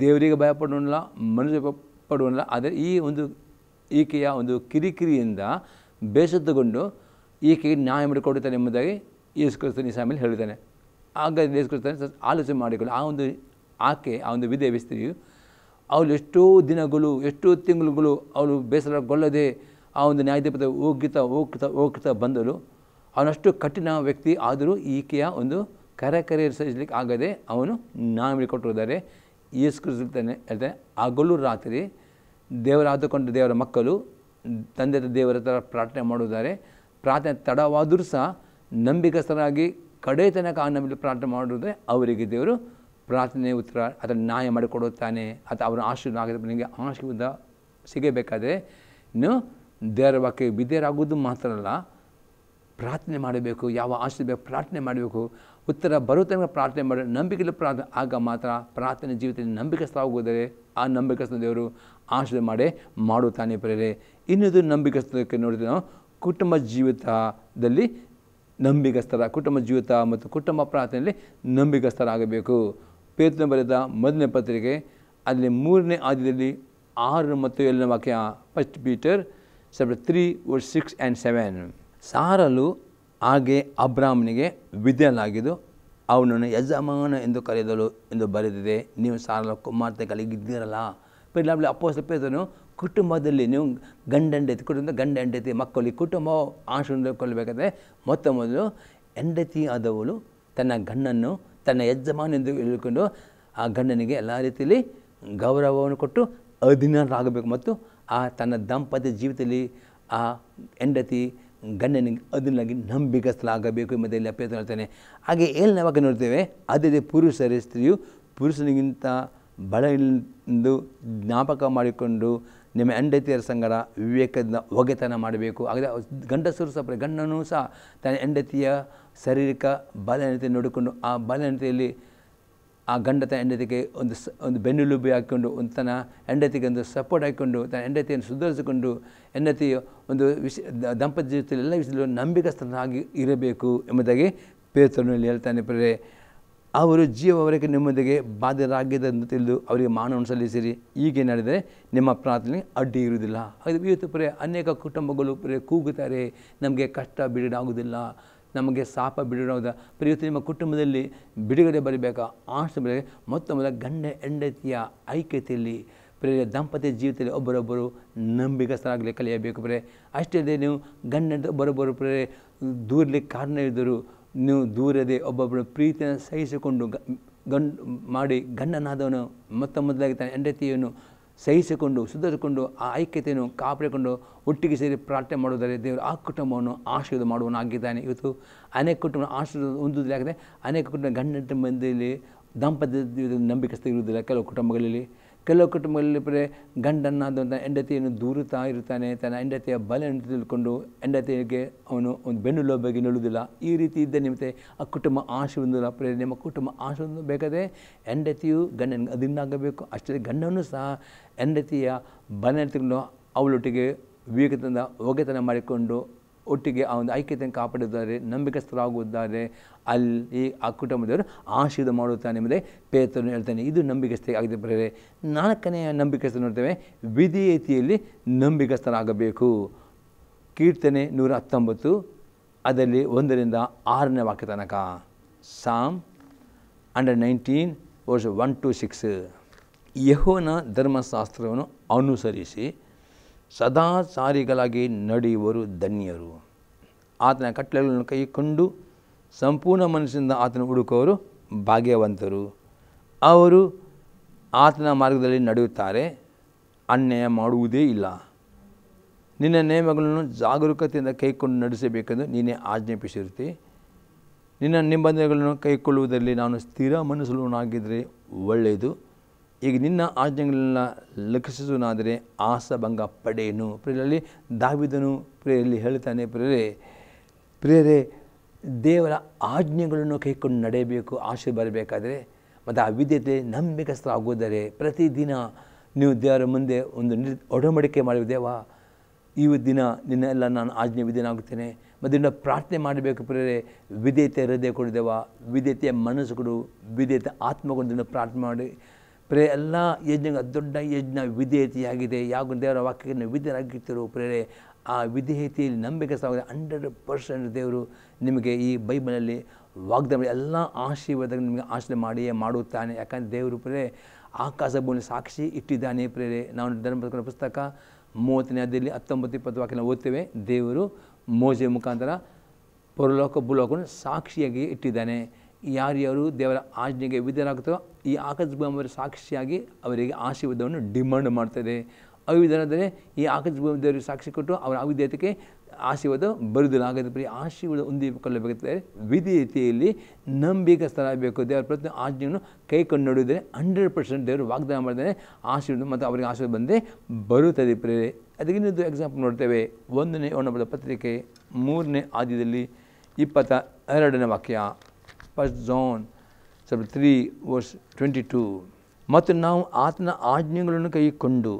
ದೇವರಿಗೆ ಭಯಪಡುವನಲ್ಲ, ಮನುಷ್ಯ ಪಡುವನಲ್ಲ. ಆದರೆ ಈಕೆಯ ಒಂದು ಕಿರಿಕಿರಿಯಿಂದ ಬೇಸತ್ತುಕೊಂಡು ಈಕೆಗೆ ನ್ಯಾಯ ಮಾಡಿಕೊಡುತ್ತಾನೆ ಎಂಬುದಾಗಿ ಯೇಸು ಕ್ರಿಸ್ತನ ಸಾಮೇಲೆ ಹೇಳ್ತಾನೆ. ಆಗ ಯೇಸು ಕ್ರಿಸ್ತನ ಆಲೋಚನೆ ಮಾಡಿಕೊಳ್ಳಿ. ಆ ಒಂದು ವಿಧವೆ ಸ್ತ್ರೀಯು ಅವಳು ಎಷ್ಟೋ ದಿನಗಳು ಎಷ್ಟೋ ತಿಂಗಳುಗಳು ಅವಳು ಬೇಸರಗೊಳ್ಳದೆ ಆ ಒಂದು ನ್ಯಾಯಾಧಿಪತಿ ಹೋಗ್ತಾ ಬಂದಳು. ಅವನಷ್ಟು ಕಠಿಣ ವ್ಯಕ್ತಿ, ಆದರೂ ಈಕೆಯ ಒಂದು ಕರೆಸಲಿಕ್ಕೆ ಆಗದೆ ಅವನು ನ್ಯಾಯ ಮಾಡಿಕೊಟ್ಟಿದ್ದಾರೆ. ಯೇಸು ಕ್ರಿಸ್ತ ಹೇಳ್ತಾನೆ, ಹಗಲು ರಾತ್ರಿ ದೇವರಾದುಕೊಂಡು ದೇವರ ಮಕ್ಕಳು ತಂದೆ ದೇವರ ಥರ ಪ್ರಾರ್ಥನೆ ಮಾಡುತ್ತಾರೆ. ಪ್ರಾರ್ಥನೆ ತಡವಾದರೂ ಸಹ ನಂಬಿಕಸ್ಥರಾಗಿ ಕಡೆ ತನಕ ಆ ನಂಬಿಕೆ ಪ್ರಾರ್ಥನೆ ಮಾಡುವುದೇ ಅವರಿಗೆ ದೇವರು ಪ್ರಾರ್ಥನೆ ಉತ್ತರ ಅಥವಾ ನ್ಯಾಯ ಮಾಡಿಕೊಡುತ್ತಾನೆ. ಅಥವಾ ಅವರ ಆಶೀರ್ವಾದ ಆಗಿದೆ. ನಿಮಗೆ ಆಶೀರ್ವಾದ ಸಿಗಬೇಕಾದ್ರೆ ಇನ್ನು ದೇವರ ವಾಕ್ಯ ವಿಧೇಯರಾಗುವುದು ಮಾತ್ರ ಅಲ್ಲ, ಪ್ರಾರ್ಥನೆ ಮಾಡಬೇಕು. ಯಾವ ಆಶೀರ್ವಾದ ಪ್ರಾರ್ಥನೆ ಮಾಡಬೇಕು, ಉತ್ತರ ಬರುತ್ತಾನೆ ಪ್ರಾರ್ಥನೆ ಮಾಡಿ ನಂಬಿಕೆಯಲ್ಲಿ ಪ್ರಾರ್ಥನೆ ಆಗ ಮಾತ್ರ ಪ್ರಾರ್ಥನೆ ಜೀವಿತದಲ್ಲಿ ನಂಬಿಕಸ್ಥರಾಗುವುದರೆ ಆ ನಂಬಿಕಸ್ಥ ದೇವರು ಆಶೀರ್ವಾದ ಮಾಡೇ ಮಾಡುತ್ತಾನೆ. ಪ್ರೇರೆ ಇನ್ನೊಂದು ನಂಬಿಕಸ್ಥಕ್ಕೆ ನೋಡಿದ್ರೆ ನಾವು ಕುಟುಂಬ ಜೀವಿತದಲ್ಲಿ ಕುಟುಂಬ ಜೀವಿತ ಮತ್ತು ಕುಟುಂಬ ಪ್ರಾರ್ಥನೆಯಲ್ಲಿ ನಂಬಿಕಸ್ಥರಾಗಬೇಕು. ಪೇತ್ರನ ಬರೆದ ಮೊದಲನೇ ಪತ್ರಿಕೆ ಅಲ್ಲಿ 3ನೇ ಅಧ್ಯಾಯದಲ್ಲಿ 6 ಮತ್ತು 7ನೇ ವಾಕ್ಯ. First Peter chapter 3 verse 6 and 7. ಸಾರಲು ಹಾಗೆ ಅಬ್ರಾಮನಿಗೆ ವಿಧೇಯನಾಗಿದ್ದು ಅವನನ್ನು ಯಜಮಾನ ಎಂದು ಕರೆದಳು ಎಂದು ಬರೆದಿದೆ. ನೀವು ಸಾರಲ ಕುಮಾರ್ತೆಗಳಿಗಿದ್ದೀರಲ್ಲ. ಇಲ್ಲಿ ಅಪೊಸ್ತಲ ಪೇತ್ರನು ಕುಟುಂಬದಲ್ಲಿ ನೀವು ಗಂಡ ಹೆಂಡತಿ, ಕುಟುಂಬದ ಗಂಡ ಹೆಂಡತಿ ಮಕ್ಕಳು, ಈ ಕುಟುಂಬ ಆಶ್ರಯಕೊಳ್ಳಬೇಕಾದ್ರೆ ಮೊದಲು ಹೆಂಡತಿ ಆದವಳು ತನ್ನ ಗಂಡನ್ನು ತನ್ನ ಯಜಮಾನ ಎಂದು ಹೇಳಿಕೊಂಡು ಆ ಗಂಡನಿಗೆ ಎಲ್ಲ ರೀತಿಯಲ್ಲಿ ಗೌರವವನ್ನು ಕೊಟ್ಟು ಅಧೀನರಾಗಬೇಕು ಮತ್ತು ಆ ತನ್ನ ದಾಂಪತ್ಯ ಜೀವಿತದಲ್ಲಿ ಆ ಹೆಂಡತಿ ಗಂಡನಿಗೆ ಅದನ್ನಾಗಿ ನಂಬಿಕಸ್ಥಲಾಗಬೇಕು ಎಂಬುದರಲ್ಲಿ ಅಪೇಕ್ಷೆ ಹೇಳ್ತಾನೆ. ಹಾಗೆ 7ನೇ ವಾಕ್ಯ ನೋಡ್ತೇವೆ. ಅದೇ ಪುರುಷರೇ ಸ್ತ್ರೀಯು ಪುರುಷನಿಗಿಂತ ಬಳೆಯೆಂದು ಜ್ಞಾಪಕ ಮಾಡಿಕೊಂಡು ನಿಮ್ಮ ಹೆಂಡತಿಯರ ಸಂಗಡ ವಿವೇಕದಿಂದ ಒಗೆತನ ಮಾಡಬೇಕು. ಹಾಗೆ ಗಂಡಸರು ಸಹ ಗಂಡನೂ ಸಹ ತನ್ನ ಹೆಂಡತಿಯ ಶಾರೀರಿಕ ಬಲಹೀನತೆ ನೋಡಿಕೊಂಡು ಆ ಬಲಹೀನತೆಯಲ್ಲಿ ಆ ಗಂಡ ತನ್ನ ಹೆಂಡತಿಗೆ ಒಂದು ಬೆನ್ನೆಲುಬು ಹಾಕಿಕೊಂಡು ತನ್ನ ಹೆಂಡತಿಗೆ ಒಂದು ಸಪೋರ್ಟ್ ಹಾಕಿಕೊಂಡು ತನ್ನ ಹೆಂಡತಿಯನ್ನು ಸುಧಾರಿಸಿಕೊಂಡು ಹೆಂಡತಿಯ ಒಂದು ದಾಂಪತ್ಯ ಜೀವಿತದಲ್ಲಿ ಎಲ್ಲ ವಿಷಯದಲ್ಲೂ ನಂಬಿಕಸ್ಥನಾಗಿ ಇರಬೇಕು ಎಂಬುದಾಗಿ ಪೇತ್ರನಲ್ಲಿ ಹೇಳ್ತಾನೆ. ಪ್ರೇರೆ ಅವರು ಜೀವವರೆಗೆ ನಿಮ್ಮೊಂದಿಗೆ ಬಾಧ್ಯರಾಗಿದ್ದಂತ ತಿಳಿದು ಅವರಿಗೆ ಮಾನವನ್ನು ಸಲ್ಲಿಸಿರಿ. ಹೀಗೆ ನಡೆದರೆ ನಿಮ್ಮ ಪ್ರಾರ್ಥನೆ ಅಡ್ಡಿ ಇರುವುದಿಲ್ಲ. ಅದು ಇವತ್ತು ಅನೇಕ ಕುಟುಂಬಗಳು ಕೂಗುತ್ತಾರೆ, ನಮಗೆ ಕಷ್ಟ ಬಿಡುಗಡೆಯಾಗುವುದಿಲ್ಲ, ನಮಗೆ ಶಾಪ ಬಿಡುಗಡೆ. ಇವತ್ತು ನಿಮ್ಮ ಕುಟುಂಬದಲ್ಲಿ ಬಿಡುಗಡೆ ಬರಬೇಕಾ ಆಶ್ರಯ ಮೊತ್ತ ಗಂಡ ಹೆಂಡತಿಯ ಐಕ್ಯತೆಯಲ್ಲಿ ದಾಂಪತ್ಯ ಜೀವಿತದಲ್ಲಿ ಒಬ್ಬರೊಬ್ಬರು ನಂಬಿಕಸ್ಥರಾಗಲಿ ಕಲಿಯಬೇಕು. ಅಷ್ಟೇ ಅಲ್ಲದೆ ನೀವು ಗಂಡ ಒಬ್ಬರೊಬ್ಬರು ದೂರಲಿಕ್ಕೆ ಕಾರಣ ಇದ್ದರು ನೀವು ದೂರದೆ ಒಬ್ಬೊಬ್ಬರು ಪ್ರೀತಿಯನ್ನು ಸಹಿಸಿಕೊಂಡು ಗಂಡನಾದವನು ಮೊದಲಾಗಿ ತನ್ನ ಹೆಂಡತಿಯನ್ನು ಸಹಿಸಿಕೊಂಡು ಸುಧಾರಿಸಿಕೊಂಡು ಆ ಐಕ್ಯತೆಯನ್ನು ಕಾಪಾಡಿಕೊಂಡು ಒಟ್ಟಿಗೆ ಸೇರಿ ಪ್ರಾರ್ಥನೆ ಮಾಡುವುದರೆ ದೇವರು ಆ ಕುಟುಂಬವನ್ನು ಆಶೀರ್ವಾದ ಮಾಡುವನಾಗಿದ್ದಾನೆ. ಇವತ್ತು ಅನೇಕ ಕುಟುಂಬ ಆಶೀರ್ವಾದ ಹೊಂದುವುದಿಲ್ಲ. ಅನೇಕ ಕುಟುಂಬ ಗಂಡ ಮಂದಿಯಲ್ಲಿ ದಾಂಪತ್ಯ ನಂಬಿಕಸ್ಥ ಇರುವುದಿಲ್ಲ. ಕೆಲವು ಕುಟುಂಬಗಳಲ್ಲಿ ಗಂಡನಾದಂಥ ಹೆಂಡತಿಯನ್ನು ದೂರುತ್ತಾ ಇರುತ್ತಾನೆ. ತನ್ನ ಹೆಂಡತಿಯ ಬಲೆಯನ್ನು ತಿಳ್ಕೊಂಡು ಹೆಂಡತಿಗೆ ಅವನು ಒಂದು ಬೆನ್ನೆಲುಬಾಗಿ ನಿಲ್ಲುವುದಿಲ್ಲ. ಈ ರೀತಿ ಇದ್ದ ನಿಮಿತ್ತ ಆ ಕುಟುಂಬ ಆಶೀರ್ವಾದ ನಿಮ್ಮ ಕುಟುಂಬ ಆಶೀರ್ವಾದ ಬೇಕಾದರೆ ಹೆಂಡತಿಯು ಗಂಡನಿಗೆ ಅಧೀನಾಗಬೇಕು. ಅಷ್ಟೇ ಗಂಡನೂ ಸಹ ಹೆಂಡತಿಯ ಬಲೆಯನ್ನು ತಿಳ್ಕೊಂಡು ಅವಳೊಟ್ಟಿಗೆ ವಿವೇಕದಿಂದ ಒಗೆತನ ಮಾಡಿಕೊಂಡು ಒಟ್ಟಿಗೆ ಆ ಒಂದು ಐಕ್ಯತೆಯನ್ನು ಕಾಪಾಡಿದ್ದಾರೆ, ನಂಬಿಕಸ್ಥರಾಗುತ್ತಾರೆ. ಅಲ್ಲಿ ಆ ಕುಟುಂಬದವರು ಆಶೀರ್ವಾದ ಮಾಡುತ್ತಾನೆ ಎಂಬುದೇ ಪೇತ್ರನು ಹೇಳ್ತಾನೆ. ಇದು ನಂಬಿಕಸ್ಥೆ ಆಗಿದೆ. ಬರೆದರೆ 4ನೆಯ ನಂಬಿಕಸ್ಥ ನೋಡ್ತೇವೆ, ವಿಧೇಯತೆಯಲ್ಲಿ ನಂಬಿಕಸ್ಥರಾಗಬೇಕು. ಕೀರ್ತನೆ 119 ಅದರಲ್ಲಿ 1ರಿಂದ 6ನೇ ವಾಕ್ಯ ತನಕ. ಸಾಮ್ 119 ವರ್ಸ್ 1 to 6. ಯೆಹೋವನ ಧರ್ಮಶಾಸ್ತ್ರವನ್ನು ಅನುಸರಿಸಿ ಸದಾಚಾರಿಗಳಾಗಿ ನಡೆಯುವರು ಧನ್ಯರು. ಆತನ ಕಟ್ಟಳೆಗಳನ್ನು ಕೈಕೊಂಡು ಸಂಪೂರ್ಣ ಮನಸ್ಸಿನಿಂದ ಆತನ ಹುಡುಕುವವರು ಭಾಗ್ಯವಂತರು. ಅವರು ಆತನ ಮಾರ್ಗದಲ್ಲಿ ನಡೆಯುತ್ತಾರೆ, ಅನ್ಯಾಯ ಮಾಡುವುದೇ ಇಲ್ಲ. ನಿನ್ನ ನೇಮಗಳನ್ನು ಜಾಗರೂಕತೆಯಿಂದ ಕೈಕೊಂಡು ನಡೆಸಬೇಕೆಂದು ನೀನೇ ಆಜ್ಞಾಪಿಸಿರುತ್ತಿ. ನಿನ್ನ ನಿಬಂಧನೆಗಳನ್ನು ಕೈಕೊಳ್ಳುವುದರಲ್ಲಿ ನಾನು ಸ್ಥಿರ ಮನಸ್ಸುಳ್ಳವನಾಗಿದ್ದರೆ ಒಳ್ಳೆಯದು. ಈಗ ನಿನ್ನ ಆಜ್ಞೆಗಳನ್ನ ಲಕ್ಷಿಸುವನಾದರೆ ಆಶಾಭಂಗ ಪಡೆಯನು. ಪ್ರಿಯರಲ್ಲಿ ದಾವೀದನು ಪ್ರಿಯರಲ್ಲಿ ಹೇಳ್ತಾನೆ, ಪ್ರಿಯರೇ ದೇವರ ಆಜ್ಞೆಗಳನ್ನು ಕೈಕೊಂಡು ನಡೆಯಬೇಕು. ಆಶೆ ಬರಬೇಕಾದರೆ ಮತ್ತು ಆ ವಿದ್ಯತೆ ನಂಬಿಕಸ್ಥರಾಗುವುದರೆ ಪ್ರತಿದಿನ ನೀವು ದೇವರ ಮುಂದೆ ಒಂದು ಒಡಂಬಡಿಕೆ ಮಾಡಿ, ದೇವ ಈ ದಿನ ನಿನ್ನ ಎಲ್ಲ ನಾನು ಆಜ್ಞೆ ವಿಧೇಯನಾಗುತ್ತೇನೆ ಮತ್ತು ನಿನ್ನ ಪ್ರಾರ್ಥನೆ ಮಾಡಬೇಕು. ಪ್ರಿಯರೇ ವಿಧೇಯತೆ ಹೃದಯ ಕೊಡು ದೇವ, ವಿಧೇಯತೆಯ ಮನಸ್ಸು ಕೊಡು, ವಿಧೇಯತೆ ಆತ್ಮ ಕೊಡು ಪ್ರಾರ್ಥನೆ ಮಾಡಿ. ಎಲ್ಲ ಯಜ್ಞ ದೊಡ್ಡ ಯಜ್ಞ ವಿಧೇಯತೆಯಾಗಿದೆ. ಯಾವ ದೇವರ ವಾಕ್ಯವನ್ನು ವಿಧೇಯರಾಗಿರ್ತೀರೋ ಪ್ರೇರೆ ಆ ವಿಧೇಯತೆಯಲ್ಲಿ ನಂಬಿಕೆ ಸಾಗಿದೆ. 100% ದೇವರು ನಿಮಗೆ ಈ ಬೈಬಲಲ್ಲಿ ವಾಗ್ದಾನ ಎಲ್ಲ ಆಶೀರ್ವಾದ ನಿಮಗೆ ಆಶ್ರಯ ಮಾಡಿಯೇ ಮಾಡುತ್ತಾನೆ. ಯಾಕಂದರೆ ದೇವರು ಪ್ರೇರೆ ಆಕಾಶ ಭೂಮಿ ಸಾಕ್ಷಿ ಇಟ್ಟಿದ್ದಾನೆ. ಪ್ರೇರೆ ನಾವು ಧರ್ಮಪತ್ರ ಪುಸ್ತಕ 30ನೇ ಅಧ್ಯಾಯದಲ್ಲಿ 19-20 ವಾಕ್ಯ ನಾವು ಓದ್ತೇವೆ. ದೇವರು ಮೋಶೆ ಮುಖಾಂತರ ಪರಲೋಕ ಭೂಲೋಕವನ್ನು ಸಾಕ್ಷಿಯಾಗಿ ಇಟ್ಟಿದ್ದಾನೆ. ಯಾರ್ಯಾರು ದೇವರ ಆಜ್ಞೆಗೆ ವಿಧೇಯರಾಗುತ್ತಾರೋ ಈ ಆಕಾಶ ಭೂಮಿಯವರ ಸಾಕ್ಷಿಯಾಗಿ ಅವರಿಗೆ ಆಶೀರ್ವಾದವನ್ನು ಡಿಮಾಂಡ್ ಮಾಡ್ತದೆ. ಅವಿಧಾನದರೆ ಈ ಆಕಾಶ ಭೂಮಿ ದೇವರಿಗೆ ಸಾಕ್ಷಿ ಕೊಟ್ಟು ಅವರ ಅವಿಧೇಯತೆಗೆ ಆಶೀರ್ವಾದ ಬರುವುದಿಲ್ಲ. ಹಾಗಾದರೆ ಆಶೀರ್ವಾದ ಹೊಂದಿಕೊಳ್ಳಬೇಕಾದರೆ ವಿಧೇಯತೆಯಲ್ಲಿ ನಂಬಿಕಸ್ಥರಾಗಬೇಕು. ದೇವರ ಪ್ರತಿ ಆಜ್ಞೆಯನ್ನು ಕೈಕೊಂಡು ನೋಡಿದರೆ 100% ದೇವರು ವಾಗ್ದಾನ ಮಾಡಿದರೆ ಆಶೀರ್ವಾದ ಮತ್ತು ಅವರಿಗೆ ಆಶೀರ್ವಾದ ಬಂದೇ ಬರುತ್ತದೆ. ಪ್ರೇರೆ ಅದಕ್ಕೆ ಇನ್ನೊಂದು ಎಕ್ಸಾಂಪಲ್ ನೋಡ್ತೇವೆ. 1ನೇ ಯೋಹನ ಪತ್ರಿಕೆ 3ನೇ ಅಧ್ಯಾಯದಲ್ಲಿ 22ನೇ ವಾಕ್ಯ. 1 John 3 verse 22. ಮತ್ತು ನಾವು ಆತನ ಆಜ್ಞೆಗಳನ್ನು ಕೈಕೊಂಡು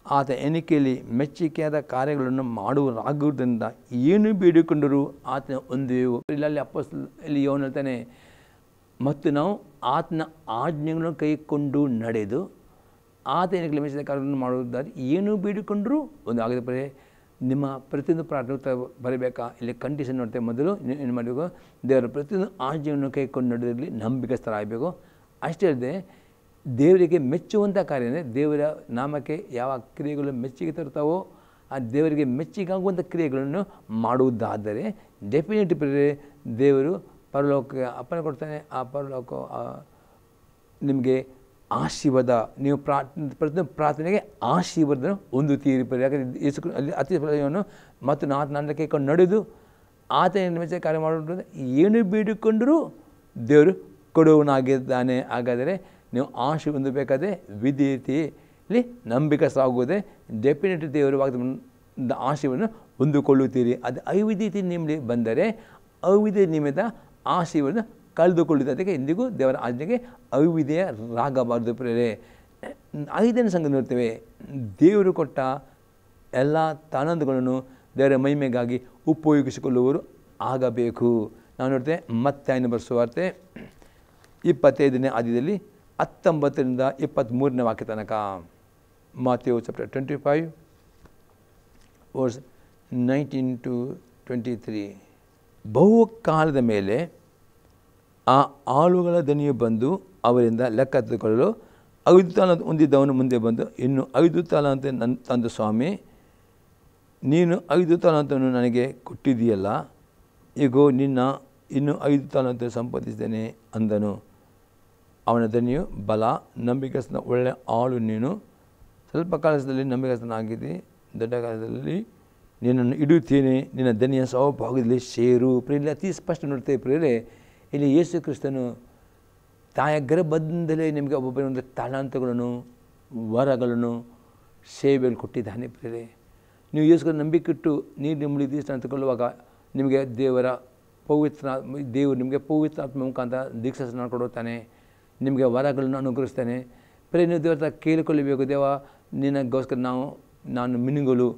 ಆತ ಎಣಿಕೆಯಲ್ಲಿ ಮೆಚ್ಚುಗೆಯಾದ ಕಾರ್ಯಗಳನ್ನು ಮಾಡುವರಾಗುವುದರಿಂದ ಏನು ಬೇಡಿಕೊಂಡರೂ ಆತನ ಹೊಂದುವೆವು. ಇಲ್ಲಿ ಅಪೊಸ್ತಲ ಯೋಹನ ಹೇಳ್ತಾನೆ, ಮತ್ತು ನಾವು ಆತನ ಆಜ್ಞೆಗಳನ್ನು ಕೈಕೊಂಡು ನಡೆದು ಆತ ನಿನಗೆ ಮೆಚ್ಚಿದ ಕಾರ್ಯವನ್ನು ಮಾಡುವುದಾದ್ರೆ ಏನು ಬೇಡಿಕೊಂಡರೂ ಒಂದು ಆಗದೆ ಬರೇ ನಿಮ್ಮ ಪ್ರತಿಯೊಂದು ಪ್ರಾರ್ಥನೆ ಬರಬೇಕಾ? ಇಲ್ಲಿ ಕಂಡೀಷನ್ ನೋಡ್ತೇವೆ. ಮೊದಲು ಏನು ಮಾಡಬೇಕು? ದೇವರ ಪ್ರತಿಯೊಂದು ಆಜ್ಞೆಯನ್ನು ಕೈಕೊಂಡು ನಡೆದಿರಲಿ, ನಂಬಿಕಸ್ಥರಾಗಬೇಕು. ಅಷ್ಟೇ ಅಲ್ಲದೆ ದೇವರಿಗೆ ಮೆಚ್ಚುವಂಥ ಕಾರ್ಯ ಅಂದರೆ ದೇವರ ನಾಮಕ್ಕೆ ಯಾವ ಕ್ರಿಯೆಗಳು ಮೆಚ್ಚುಗೆ ತರ್ತಾವೋ ಆ ದೇವರಿಗೆ ಮೆಚ್ಚಿಗಾಗುವಂಥ ಕ್ರಿಯೆಗಳನ್ನು ಮಾಡುವುದಾದರೆ ಡೆಫಿನೆಟ್ ದೇವರು ಪರಲೋಕಕ್ಕೆ ಅಪ್ಪಣೆ ಕೊಡ್ತಾನೆ. ಆ ಪರಲೋಕ ನಿಮಗೆ ಆಶೀರ್ವಾದ, ನೀವು ಪ್ರತಿಯೊಂದು ಪ್ರಾರ್ಥನೆಗೆ ಆಶೀರ್ವಾದ ಹೊಂದುತ್ತೀರಿ. ಯಾಕಂದರೆ ಯೇಸು ಅಲ್ಲಿ ಅತಿ ಫಲವನ್ನು ಮತ್ತು ನನ್ನ ಕೈಕೊಂಡು ನಡೆದು ಆತ ಮೆಚ್ಚ ಕಾರ್ಯ ಮಾಡುವುದು ಏನು ಬೇಡಿಕೊಂಡರೂ ದೇವರು ಕೊಡುವನಾಗಿದ್ದಾನೆ. ಹಾಗಾದರೆ ನೀವು ಆಶೀರ್ವಾದ ಹೊಂದಬೇಕಾದ್ರೆ ವಿಧೇಯತೆಯಲ್ಲಿ ನಂಬಿಕಸ್ಥರಾಗುವುದೇ ಡೆಫಿನೆಟ್ ದೇವರು ಆಶೀರ್ವಾದವನ್ನು ಹೊಂದಿಕೊಳ್ಳುತ್ತೀರಿ. ಅದು ಅವಿಧೇಯತೆ ನಿಮ್ಮಲ್ಲಿ ಬಂದರೆ ಅವಿಧೇಯ ನಿಮಿತ್ತ ಆಶೀರ್ವಾದ ಕಳೆದುಕೊಳ್ಳುತ್ತೆ. ಅದಕ್ಕೆ ಎಂದಿಗೂ ದೇವರ ಆಜ್ಞೆಗೆ ಅವಿಧೇಯರಾಗಬಾರದು. ಪ್ರೇರೆ 5ನೇ ಸಂಘ ನೋಡ್ತೇವೆ, ದೇವರು ಕೊಟ್ಟ ಎಲ್ಲ ತಾನಂದಗಳನ್ನು ದೇವರ ಮಹಿಮೆಗಾಗಿ ಉಪಯೋಗಿಸಿಕೊಳ್ಳುವವರು ಆಗಬೇಕು. ನಾವು ನೋಡ್ತೇವೆ ಮತ್ತಾಯನ ಬರೆಸುವಾರ್ತೆ 25ನೇ ಅಧ್ಯಾಯದಲ್ಲಿ 19ರಿಂದ 23ನೇ ವಾಕ್ಯ ತನಕ. Matthew chapter 25 verse 19 to 23. ಬಹುಕಾಲದ ಮೇಲೆ ಆ ಆಳುಗಳ ದನಿಯು ಬಂದು ಅವರಿಂದ ಲೆಕ್ಕ ತೆಗೆದುಕೊಳ್ಳಲು 5 ತಾಲಂತು ಹೊಂದಿದ್ದವನು ಮುಂದೆ ಬಂದು, ಇನ್ನು 5 ತಾಲಂತು ತಂದ ಸ್ವಾಮಿ, ನೀನು 5 ತಾಲಂತನ್ನು ನನಗೆ ಕೊಟ್ಟಿದ್ದೀಯಲ್ಲ, ಈಗೋ ನಿನ್ನ ಇನ್ನೂ 5 ತಾಲಂತು ಸಂಪಾದಿಸಿದ್ದೇನೆ ಅಂದನು. ಅವನ ದನಿಯು, ಬಲ ನಂಬಿಕಸ್ಥನ ಒಳ್ಳೆಯ ಆಳು, ನೀನು ಸ್ವಲ್ಪ ಕಾಲದಲ್ಲಿ ನಂಬಿಕಸ್ಥನಾಗಿದ್ದಿ, ದೊಡ್ಡ ಕಾಲದಲ್ಲಿ ನಿನ್ನನ್ನು ಇಡುತ್ತೇನೆ, ನಿನ್ನ ದನಿಯ ಸೌಭಾಗ್ಯದಲ್ಲಿ ಸೇರು. ಪ್ರೇರೆ ಅತಿ ಸ್ಪಷ್ಟ ನೋಡ್ತೇವೆ ಪ್ರೇರೆ. ಇಲ್ಲಿ ಯೇಸು ಕ್ರಿಸ್ತನು ತಾಯ ಗರ್ಭದಿಂದಲೇ ನಿಮಗೆ ಒಬ್ಬೊಬ್ಬರೊಂದು ತಾಳಂತಗಳನ್ನು ವರಗಳನ್ನು ಸೇವೆಯಲ್ಲಿ ಕೊಟ್ಟಿದ್ದಾನೆ. ಪ್ರೇರೆ ನೀವು ಯೇಸು ನಂಬಿಕೆಟ್ಟು ನೀರು ಮುಳಿದಿಷ್ಟ ಅಂತಕೊಳ್ಳುವಾಗ ನಿಮಗೆ ದೇವರು ನಿಮಗೆ ಪವಿತ್ರಾತ್ಮ ಮುಖಾಂತರ ದೀಕ್ಷಾಸ್ನಾನ ಕೊಡುತ್ತಾನೆ, ನಿಮಗೆ ವರಗಳನ್ನು ಅನುಗ್ರಹಿಸ್ತಾನೆ. ಪ್ರೇರೆ ನೀವು ದೇವರ ಕೇಳಿಕೊಳ್ಳಬೇಕು, ದೇವ ನಿನಗೋಸ್ಕರ ನಾನು ಮಿನುಗಲು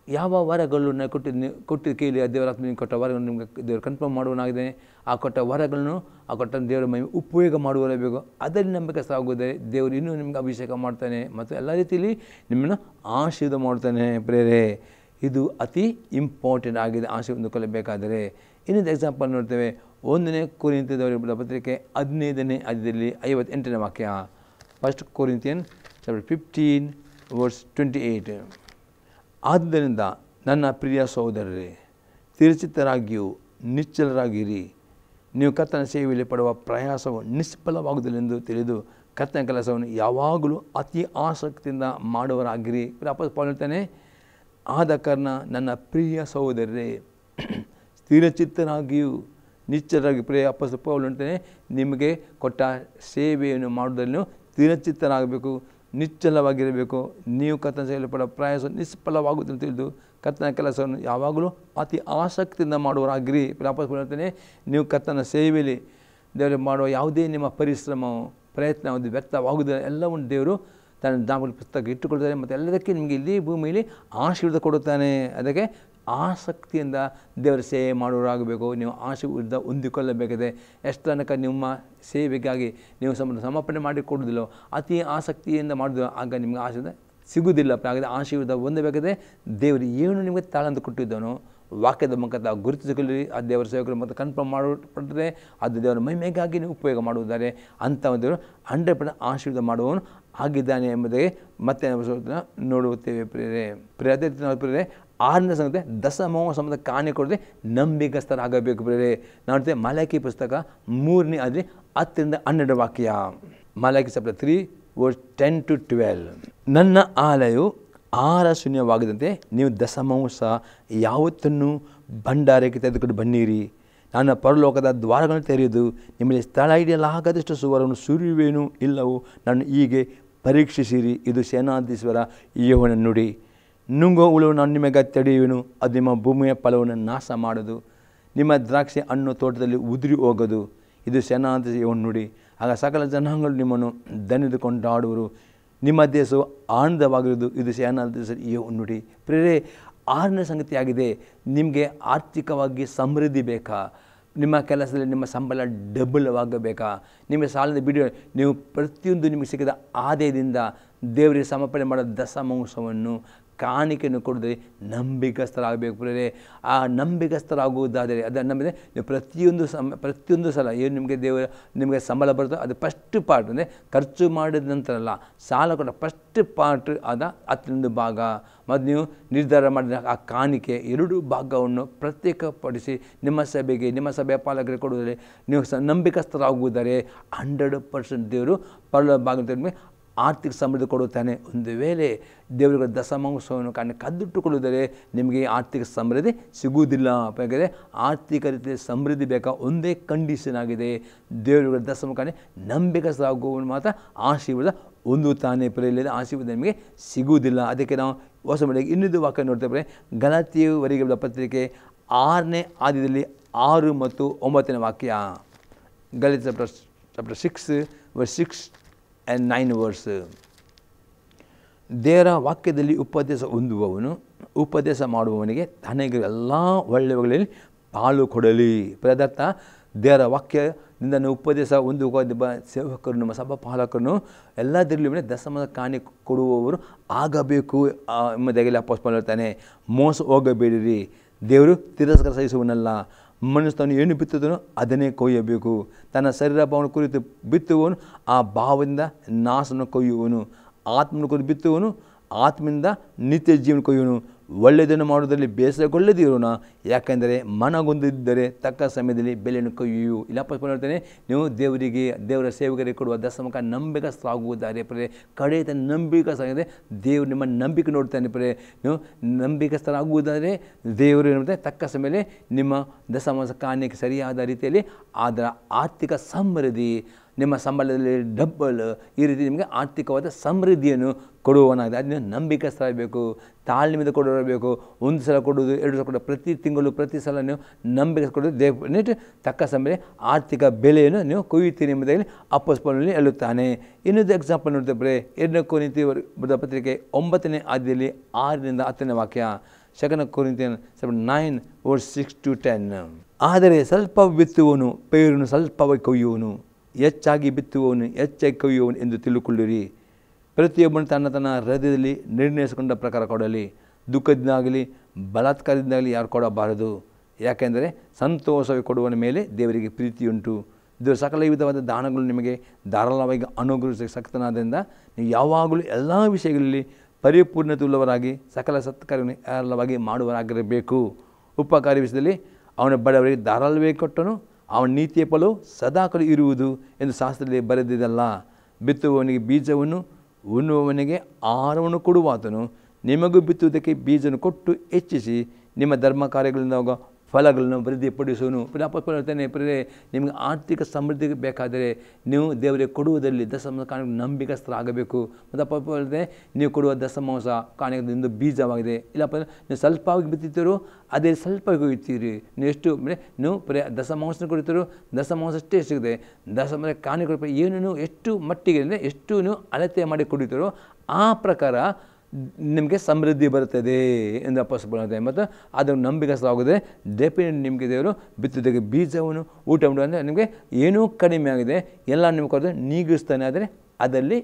ಯಾವ ವರಗಳು ನಾನು ಕೊಟ್ಟಿದ್ದು ಕೇಳಿ ಆ ದೇವರ ನೀವು ಕೊಟ್ಟ ವರಗಳನ್ನು ನಿಮಗೆ ದೇವರು ಕನ್ಫರ್ಮ್ ಮಾಡುವನಾಗಿದೆ. ಆ ಕೊಟ್ಟ ವರಗಳನ್ನು ಆ ಕೊಟ್ಟ ದೇವರ ಮೈ ಉಪಯೋಗ ಮಾಡುವಬೇಕು. ಅದರಲ್ಲಿ ನಂಬಿಕಸ್ಥರಾಗುವುದೇ ದೇವರು ಇನ್ನೂ ನಿಮಗೆ ಅಭಿಷೇಕ ಮಾಡ್ತಾನೆ ಮತ್ತು ಎಲ್ಲ ರೀತಿಯಲ್ಲಿ ನಿಮ್ಮನ್ನು ಆಶೀರ್ವಾದ ಮಾಡ್ತಾನೆ. ಪ್ರೇರೆ ಇದು ಅತಿ ಇಂಪಾರ್ಟೆಂಟ್ ಆಗಿದೆ ಆಶೀರ್ವಾದ ಹೊಂದಿಕೊಳ್ಳಬೇಕಾದರೆ. ಇನ್ನೊಂದು ಎಕ್ಸಾಂಪಲ್ ನೋಡ್ತೇವೆ, 1ನೇ ಕೊರಿಂಥದವರ ಪತ್ರಿಕೆ 15ನೇ ಅಧ್ಯಾಯದಲ್ಲಿ 58ನೇ ವಾಕ್ಯ. 1 Corinthians chapter 15 verse 28. ಆದ್ದರಿಂದ ನನ್ನ ಪ್ರಿಯ ಸಹೋದರರೇ, ತಿರಚಿತ್ತರಾಗಿಯೂ ನಿಶ್ಚಲರಾಗಿರಿ. ನೀವು ಕರ್ತನ ಸೇವೆಯಲ್ಲಿ ಪಡುವ ಪ್ರಯಾಸವು ನಿಷ್ಫಲವಾಗುವುದಿല്ലെಂದು ತಿಳಿದು ಕರ್ತನ ಕೆಲಸವನ್ನು ಯಾವಾಗಲೂ ಅತಿ ಆಸಕ್ತಿಯಿಂದ ಮಾಡುವರಾಗಿರಿ. ಅಪೊಸ್ತಲ ಹೇಳ್ತಾನೆ, ಆದ ಕಾರಣ ನನ್ನ ಪ್ರಿಯ ಸಹೋದರರೇ, ಸ್ಥಿರಚಿತ್ತರಾಗಿಯೂ ನಿಶ್ಚಲರಾಗಿ. ಅಪೊಸ್ತಲ ಪೌಲನು ಹೇಳ್ತಾನೆ, ನಿಮಗೆ ಕೊಟ್ಟ ಸೇವೆಯನ್ನು ಮಾಡುವುದನ್ನು ಸ್ಥಿರಚಿತ್ತರಾಗಬೇಕು, ನಿಶ್ಚಲವಾಗಿರಬೇಕು. ನೀವು ಕರ್ತನ ಸೇವೆಯಲ್ಲಿ ಪಡುವ ಪ್ರಯಾಸ ನಿಷ್ಫಲವಾಗುವುದನ್ನು ತಿಳಿದು ಕರ್ತನ ಕೆಲಸವನ್ನು ಯಾವಾಗಲೂ ಅತಿ ಆಸಕ್ತಿಯಿಂದ ಮಾಡುವರಾಗಿರಿ. ಅಪೊಸ್ತಲ ಹೇಳ್ತಾನೆ, ನೀವು ಕರ್ತನ ಸೇವೆಯಲ್ಲಿ ದೇವರು ಮಾಡುವ ಯಾವುದೇ ನಿಮ್ಮ ಪರಿಶ್ರಮ ಪ್ರಯತ್ನ ಒಂದು ವ್ಯಕ್ತವಾಗುವುದಿಲ್ಲ, ಎಲ್ಲವನ್ನು ದೇವರು ತನ್ನ ದಾಮೂಲ ಪುಸ್ತಕ ಇಟ್ಟುಕೊಳ್ತಾನೆ ಮತ್ತು ಎಲ್ಲದಕ್ಕೆ ನಿಮಗೆ ಇಲ್ಲಿ ಭೂಮಿಯಲ್ಲಿ ಆಶೀರ್ವಾದ ಕೊಡುತ್ತಾನೆ. ಅದಕ್ಕೆ ಆಸಕ್ತಿಯಿಂದ ದೇವರ ಸೇವೆ ಮಾಡುವರಾಗಬೇಕು. ನೀವು ಆಶೀರ್ವಾದ ಹೊಂದಿಕೊಳ್ಳಬೇಕಿದೆ. ಎಷ್ಟು ತನಕ ನಿಮ್ಮ ಸೇವೆಗಾಗಿ ನೀವು ಸಮರ್ಪಣೆ ಮಾಡಿ ಕೊಡೋದಿಲ್ಲೋ, ಅತಿ ಆಸಕ್ತಿಯಿಂದ ಮಾಡಿದ್ರು ಆಗ ನಿಮಗೆ ಆಶೀರ್ವಾದ ಸಿಗುವುದಿಲ್ಲ. ಹಾಗಾದರೆ ಆಶೀರ್ವಾದ ಹೊಂದಬೇಕಾದ್ರೆ ದೇವರು ಏನು ನಿಮಗೆ ತಾಳಂತ ಕೊಟ್ಟಿದ್ದಾನೋ ವಾಕ್ಯದ ಮುಖಾಂತರ ಗುರುತಿಸಿಕೊಳ್ಳಿ. ಆ ದೇವರ ಸೇವಕರು ಮತ್ತು ಕನ್ಫರ್ಮ್ ಮಾಡಲ್ಪಟ್ಟರೆ ಅದು ದೇವರ ಮಹಿಮೆಗಾಗಿ ನೀವು ಉಪಯೋಗ ಮಾಡುವುದಾರೆ ಅಂಥ ದೇವರು 100% ಆಶೀರ್ವಾದ ಮಾಡುವವನು ಆಗಿದ್ದಾನೆ ಎಂಬುದಾಗಿ ಮತ್ತೆ ನೋಡುತ್ತೇವೆ. ಅದೇ ರೀತಿ 6ನೇ ಸಂಗತಿ, ದಶಮೋಹ ಸಂಬಂಧ ಕಾಣೆ ಕೊಡದೆ ನಂಬಿಕಸ್ಥರಾಗಬೇಕು. ನೋಡ್ತೇವೆ ಮಲಾಕಿ ಪುಸ್ತಕ 3ನೇ ಅಧ್ಯಾಯ 10ರಿಂದ 12 ವಾಕ್ಯ. Malachi chapter 3 verse 10 to 12. ನನ್ನ ಆಲಯವು ಆಹಾರ ಶೂನ್ಯವಾಗದಂತೆ ನೀವು ದಶಮಾಂಶ ಯಾವತ್ತನ್ನು ಭಂಡಾರಕ್ಕೆ ತೆಗೆದುಕೊಂಡು ಬನ್ನಿರಿ. ನನ್ನ ಪರಲೋಕದ ದ್ವಾರಗಳನ್ನು ತೆರೆಯುವುದು, ನಿಮ್ಮಲ್ಲಿ ಸ್ಥಳ ಹಿಡಿಯಲಾಗದಷ್ಟು ಸುವರವನ್ನು ಸುರಿಯುವೇನು ಇಲ್ಲವೋ ನಾನು ಹೀಗೆ ಪರೀಕ್ಷಿಸಿರಿ. ಇದು ಸೇನಾಧೀಶ್ವರ ಯೆಹೋವನ ನುಡಿ. ನುಂಗೋ ಹುಳು ನಾನು ನಿಮಗೆ ತಡೆಯುವೆನು, ಅದು ನಿಮ್ಮ ಭೂಮಿಯ ಫಲವನ್ನು ನಾಶ ಮಾಡೋದು, ನಿಮ್ಮ ದ್ರಾಕ್ಷಿ ಹಣ್ಣು ತೋಟದಲ್ಲಿ ಉದುರಿ ಹೋಗೋದು. ಇದು ಸೇನಾಧೀಶ್ವರ ಯೆಹೋವನ ನುಡಿ. ಆಗ ಸಕಲ ಜನಾಂಗಗಳು ನಿಮ್ಮನ್ನು ದಣಿದು ಕೊಂಡಾಡುವರು, ನಿಮ್ಮ ದೇಶವು ಆನಂದವಾಗಿರುವುದು. ಇದು ಸೇನಾಧೀಶ್ವರ ಯೆಹೋವನ ನುಡಿ. ಪ್ರೇರೆ 6ನೇ ಸಂಗತಿಯಾಗಿದೆ, ನಿಮಗೆ ಆರ್ಥಿಕವಾಗಿ ಸಮೃದ್ಧಿ ಬೇಕಾ, ನಿಮ್ಮ ಕೆಲಸದಲ್ಲಿ ನಿಮ್ಮ ಸಂಬಳ ಡಬಲ್ವಾಗಬೇಕಾ? ನಿಮ್ಮ ಸಾಲದ ಬಿಡಿ ನೀವು ಪ್ರತಿಯೊಂದು ನಿಮಗೆ ಸಿಕ್ಕಿದ ಆದಾಯದಿಂದ ದೇವರಿಗೆ ಸಮರ್ಪಣೆ ಮಾಡೋ ದಶಮಾಂಶವನ್ನು ಕಾಣಿಕೆಯನ್ನು ಕೊಡಿದ್ರೆ ನಂಬಿಕಸ್ಥರಾಗಬೇಕು ಪ್ರಿಯರೇ. ಆ ನಂಬಿಕಸ್ಥರಾಗುವುದಾದರೆ ಅದನ್ನು ನಂಬಿದರೆ ನೀವು ಪ್ರತಿಯೊಂದು ಸಲ ಏನು ನಿಮಗೆ ಸಂಬಳ ಬರುತ್ತೋ ಅದು ಫಸ್ಟ್ ಪಾರ್ಟ್ ಅಂದರೆ ಖರ್ಚು ಮಾಡಿದ ನಂತರ ಅಲ್ಲ, ಸಾಲ ಕೊಟ್ಟ ಫಸ್ಟ್ ಪಾರ್ಟ್ ಆದ 10 ಭಾಗ ಮತ್ತು ನೀವು ನಿರ್ಧಾರ ಮಾಡಿದ ಆ ಕಾಣಿಕೆ 2 ಭಾಗವನ್ನು ಪ್ರತ್ಯೇಕಪಡಿಸಿ ನಿಮ್ಮ ಸಭೆಗೆ ನಿಮ್ಮ ಸಭೆಯ ಪಾಲಕರಿಗೆ ಕೊಡುವುದರೆ ನೀವು ನಂಬಿಕಸ್ಥರಾಗುವುದರೆ 100% ದೇವರು ಪರಲೋಕ ಭಾಗದಲ್ಲಿ ಆರ್ಥಿಕ ಸಮೃದ್ಧಿ ಕೊಡುತ್ತಾನೆ. ಒಂದು ವೇಳೆ ದೇವರಿಗೆ ದಶಮಾಂಶವನ್ನು ಕದ್ದಿಟ್ಟುಕೊಳ್ಳುವುದರೆ ನಿಮಗೆ ಆರ್ಥಿಕ ಸಮೃದ್ಧಿ ಸಿಗುವುದಿಲ್ಲ. ಯಾಕಂದರೆ ಆರ್ಥಿಕ ರೀತಿಯಲ್ಲಿ ಸಮೃದ್ಧಿ ಬೇಕಾ ಒಂದೇ ಕಂಡೀಷನ್ ಆಗಿದೆ, ದೇವರಿಗೆ ದಶಮಾಂಶ ನಂಬಿಕಸ್ಥರಾಗುವವನು ಮಾತ್ರ ಆಶೀರ್ವಾದ ಹೊಂದುತ್ತಾನೆ. ಪ್ರಿಯರೇ, ಆಶೀರ್ವಾದ ನಿಮಗೆ ಸಿಗುವುದಿಲ್ಲ. ಅದಕ್ಕೆ ನಾವು ಹೊಸ ಮನೆಗೆ ಇನ್ನೊಂದು ವಾಕ್ಯ ನೋಡ್ತೇವೆ. ಗಲಾತ್ಯಯವರೆಗೆ ಪತ್ರಿಕೆ 6ನೇ ಅಧ್ಯಾಯದಲ್ಲಿ 6 ಮತ್ತು 9ನೇ ವಾಕ್ಯ. Galatia chapter 6 verse 6 and 9 verse. ದೇವರ ವಾಕ್ಯದಲ್ಲಿ ಉಪದೇಶ ಹೊಂದುವವನು ಉಪದೇಶ ಮಾಡುವವನಿಗೆ ತನಗೆ ಎಲ್ಲ ಒಳ್ಳೆಯವುಗಳಲ್ಲಿ ಪಾಲು ಕೊಡಲಿ. ಪ್ರದತ್ತ ದೇವರ ವಾಕ್ಯದಿಂದ ಉಪದೇಶ ಹೊಂದುವ ಸೇವಕರು ನಮ್ಮ ಸಭಾ ಪಾಲಕರನ್ನು ಎಲ್ಲದರಲ್ಲೂ ದಶಮದ ಕಾಣಿ ಕೊಡುವವರು ಆಗಬೇಕು ಎಂಬುದಾಗಿ ಅಪೊಸ್ತಲನು ಹೇಳ್ತಾನೆ. ಮೋಸ ಹೋಗಬೇಡಿರಿ, ದೇವರು ತಿರಸ್ಕಾರ ಸಹಿಸುವನಲ್ಲ. ಮನುಷ್ಯನು ಏನು ಬಿತ್ತುದನೋ ಅದನ್ನೇ ಕೊಯ್ಯಬೇಕು. ತನ್ನ ಶರೀರ ಭಾವನ ಕುರಿತು ಬಿತ್ತುವವನು ಆ ಭಾವದಿಂದ ನಾಶವನ್ನು ಕೊಯ್ಯುವನು, ಆತ್ಮನ ಕುರಿತು ಬಿತ್ತುವನು ಆತ್ಮದಿಂದ ನಿತ್ಯ ಜೀವನ ಕೊಯ್ಯುವನು. ಒಳ್ಳೆಯದನ್ನು ಮಾಡುವುದರಲ್ಲಿ ಬೇಸರಗೊಳ್ಳದಿರೋಣ, ಯಾಕೆಂದರೆ ಮನಗೊಂದಿದ್ದರೆ ತಕ್ಕ ಸಮಯದಲ್ಲಿ ಬೆಲೆಯನ್ನು ಕೊಯ್ಯು. ಇಲ್ಲ ಹೇಳ್ತಾನೆ, ನೀವು ದೇವರ ಸೇವಕರಿಗೆ ಕೊಡುವ ದಶಮಾಂಶ ನಂಬಿಕಸ್ಥರಾಗುವುದಾರೆ ಪ್ರಿಯರೇ. ಕಡೆ ನಂಬಿಕಸ್ಥರಾಗಿದೆ ದೇವರು ನಿಮ್ಮ ನಂಬಿಕೆ ನೋಡ್ತಾನೆ ಪ್ರಿಯರೇ. ನೀವು ನಂಬಿಕಸ್ಥರಾಗುವುದಾದರೆ ದೇವರು ನೋಡ್ತಾನೆ ತಕ್ಕ ಸಮಯದಲ್ಲಿ ನಿಮ್ಮ ದಶಮಾಂಶ ಕಾಣಿಕೆ ಸರಿಯಾದ ರೀತಿಯಲ್ಲಿ ಅದರ ಆರ್ಥಿಕ ಸಮೃದ್ಧಿ ನಿಮ್ಮ ಸಂಬಳದಲ್ಲಿ ಡಬ್ಬಲ್ ಈ ರೀತಿ ನಿಮಗೆ ಆರ್ಥಿಕವಾದ ಸಮೃದ್ಧಿಯನ್ನು ಕೊಡುವನಾಗಿದೆ. ಅದನ್ನು ನಂಬಿಕಸ್ಥರಾಗಬೇಕು, ತಾಳ್ಮೆಯಿಂದ ಕೊಡಬೇಕು. 1 ಸಲ ಕೊಡೋದು 2 ಸಲ ಕೊಡೋದು, ಪ್ರತಿ ತಿಂಗಳು ಪ್ರತಿ ಸಲ ನೀವು ನಂಬಿಕೆ ಕೊಡೋದು ದೇವ ತಕ್ಕ ಸಮಯ ಆರ್ಥಿಕ ಬೆಲೆಯನ್ನು ನೀವು ಕೊಯ್ಯುತ್ತೀರಿ ಎಂಬುದಾಗಿ ಅಪೊಸ್ತಲನಲ್ಲಿ ಹೇಳುತ್ತಾನೆ. ಇನ್ನೊಂದು ಎಕ್ಸಾಂಪಲ್ ನೋಡ್ತೇವೆ. 2 ಕೊರಿಂಥಿಯರ ಪತ್ರಿಕೆ 9ನೇ ಅಧ್ಯಾಯದಲ್ಲಿ 6ರಿಂದ 10ನೇ ವಾಕ್ಯ. 2 ಕೊರಿಂಥಿಯನ್ 9 verse 6 to 10. ಆದರೆ ಸ್ವಲ್ಪ ಬಿತ್ತುವನು ಪೈರನ್ನು ಸ್ವಲ್ಪವಾಗಿ ಕೊಯ್ಯುವನು, ಹೆಚ್ಚಾಗಿ ಬಿತ್ತುವವನು ಹೆಚ್ಚಾಗಿ ಕೊಯ್ಯುವವನು ಎಂದು ತಿಳುಕೊಳ್ಳಿರಿ. ಪ್ರತಿಯೊಬ್ಬನು ತನ್ನ ಹೃದಯದಲ್ಲಿ ನಿರ್ಣಯಿಸಿಕೊಂಡ ಪ್ರಕಾರ ಕೊಡಲಿ. ದುಃಖದಿಂದಾಗಲಿ ಬಲಾತ್ಕಾರದಿಂದಾಗಲಿ ಯಾರು ಕೊಡಬಾರದು, ಯಾಕೆಂದರೆ ಸಂತೋಷವಾಗಿ ಕೊಡುವನ ಮೇಲೆ ದೇವರಿಗೆ ಪ್ರೀತಿಯುಂಟು. ದೇವರು ಸಕಲ ವಿಧವಾದ ದಾನಗಳು ನಿಮಗೆ ಧಾರಾಳವಾಗಿ ಅನುಗ್ರಹಿಸಿ ಶಕ್ತನಾದ್ದರಿಂದ ನೀವು ಯಾವಾಗಲೂ ಎಲ್ಲ ವಿಷಯಗಳಲ್ಲಿ ಪರಿಪೂರ್ಣತೆ ಉಳ್ಳವರಾಗಿ ಸಕಲ ಸತ್ಕಾರ್ಯವನ್ನು ಹೇರಳವಾಗಿ ಮಾಡುವರಾಗಿರಬೇಕು. ಉಪಕಾರಿ ವಿಷಯದಲ್ಲಿ ಅವನ ಬಡವರಿಗೆ ಧಾರಾಳವಾಗಿ ಕೊಟ್ಟನು, ಅವನ ನೀತಿಯ ಫಲವು ಸದಾಕಾಲ ಇರುವುದು ಎಂದು ಶಾಸ್ತ್ರದಲ್ಲಿ ಬರೆದಿದ್ದಲ್ಲ. ಬಿತ್ತುವವನಿಗೆ ಬೀಜವನ್ನು ಉಣ್ಣುವವನಿಗೆ ಆಹಾರವನ್ನು ಕೊಡುವಾತನು. ನಿಮಗೂ ಬಿತ್ತುವುದಕ್ಕೆ ಬೀಜವನ್ನು ಕೊಟ್ಟು ಹೆಚ್ಚಿಸಿ ನಿಮ್ಮ ಧರ್ಮ ಕಾರ್ಯಗಳಿಂದ ಫಲಗಳನ್ನು ವೃದ್ಧಿಪಡಿಸುವನು. ಹೇಳ್ತಾನೆ ಪ್ರಿಯರೇ, ನಿಮಗೆ ಆರ್ಥಿಕ ಸಮೃದ್ಧಿ ಬೇಕಾದರೆ ನೀವು ದೇವರಿಗೆ ಕೊಡುವುದರಲ್ಲಿ ದಶಮಾಂಶ ಕಾಣಿಕೆ ನಂಬಿಕಸ್ಥರಾಗಬೇಕು. ಮತ್ತು ಹೇಳ್ತಾನೆ, ನೀವು ಕೊಡುವ ದಶಮಾಂಶ ಕಾಣಿಕೆಯಿಂದ ಬೀಜವಾಗಿದೆ. ಇಲ್ಲಪ್ಪ ನೀವು ಸ್ವಲ್ಪವಾಗಿ ಬಿತ್ತಿದ್ದೀರೋ ಅದೇ ಸ್ವಲ್ಪ ಕೊಯ್ತೀರಿ. ನೀವು ಎಷ್ಟು ನೀವು ದಶಮಾಂಶ ಕೊಡ್ತೀರೋ ದಶಮಾಂಶ ಅಷ್ಟೇ ಸಿಗುತ್ತೆ. ದಶಮಾಂಶ ಕಾಣಿಕೆ ಏನು ಎಷ್ಟು ಮಟ್ಟಿಗೆ ಅಂದರೆ ಎಷ್ಟು ನೀವು ಅಳತೆ ಮಾಡಿ ಕೊಡುತ್ತೀರೋ ಆ ಪ್ರಕಾರ ನಿಮಗೆ ಸಮೃದ್ಧಿ ಬರುತ್ತದೆ ಎಂದು ಅಪೊಸ್ತಲನು ಹೇಳ್ತಾನೆ. ಮತ್ತು ಅದನ್ನು ನಂಬಿಕಸ್ಥರಾಗುತ್ತದೆ. ಡೆಫಿನೆಟ್ ನಿಮಗೆ ದೇವರು ಬಿತ್ತುವುದಕ್ಕೆ ಬೀಜವನ್ನು ಊಟ ಉಂಟು ಅಂದರೆ ನಿಮಗೆ ಏನೂ ಕಡಿಮೆ ಆಗಿದೆ ಎಲ್ಲ ನಿಮಗೆ ಕೊಡೋದು ನೀಗಿಸ್ತಾನೆ. ಆದರೆ ಅದರಲ್ಲಿ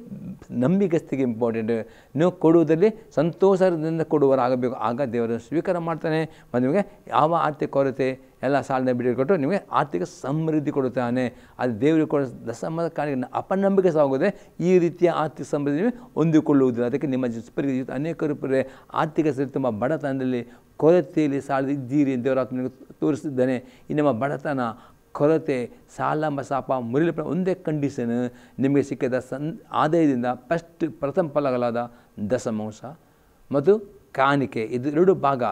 ನಂಬಿಕಸ್ಥಿಗೆ ಇಂಪಾರ್ಟೆಂಟ್. ನೀವು ಕೊಡುವುದರಲ್ಲಿ ಸಂತೋಷದಿಂದ ಕೊಡುವರಾಗಬೇಕು, ಆಗ ದೇವರನ್ನು ಸ್ವೀಕಾರ ಮಾಡ್ತಾನೆ. ಮತ್ತು ನಿಮಗೆ ಯಾವ ಆರ್ಥಿಕ ಕೊರತೆ ಎಲ್ಲ ಸಾಲನ ಬಿಡಿ ಕೊಟ್ಟು ನಿಮಗೆ ಆರ್ಥಿಕ ಸಮೃದ್ಧಿ ಕೊಡುತ್ತಾನೆ. ಅದು ದೇವರಿಗೆ ಕೊಡೋ ದಶಮಾಂಶ ಕಾಣಿಕೆ ಅಪನಂಬಿಕೆ ಸಾಗೋದೆ ಈ ರೀತಿಯ ಆರ್ಥಿಕ ಸಮೃದ್ಧಿ ಹೊಂದಿಕೊಳ್ಳುವುದಿಲ್ಲ. ಅದಕ್ಕೆ ನಿಮ್ಮ ಜೀವಿತ ಅನೇಕರು ಆರ್ಥಿಕ ಸ್ಥಿತಿ ತುಂಬ ಬಡತನದಲ್ಲಿ ಕೊರತೆಯಲ್ಲಿ ಸಾಲದಿದ್ದೀರಿ ದೇವರ ನಿಮಗೆ ತೋರಿಸಿದ್ದಾನೆ. ಈ ನಮ್ಮ ಬಡತನ ಕೊರತೆ ಸಾಲ ಮಸಾಪ ಮುರಿಲಿ ಒಂದೇ ಕಂಡೀಷನ್, ನಿಮಗೆ ಸಿಕ್ಕಿದ ಆದಾಯದಿಂದ ಪ್ರಥಮ ಫಲಗಳಾದ ದಶಮಾಂಶ ಮತ್ತು ಕಾಣಿಕೆ ಇದು 2 ಭಾಗ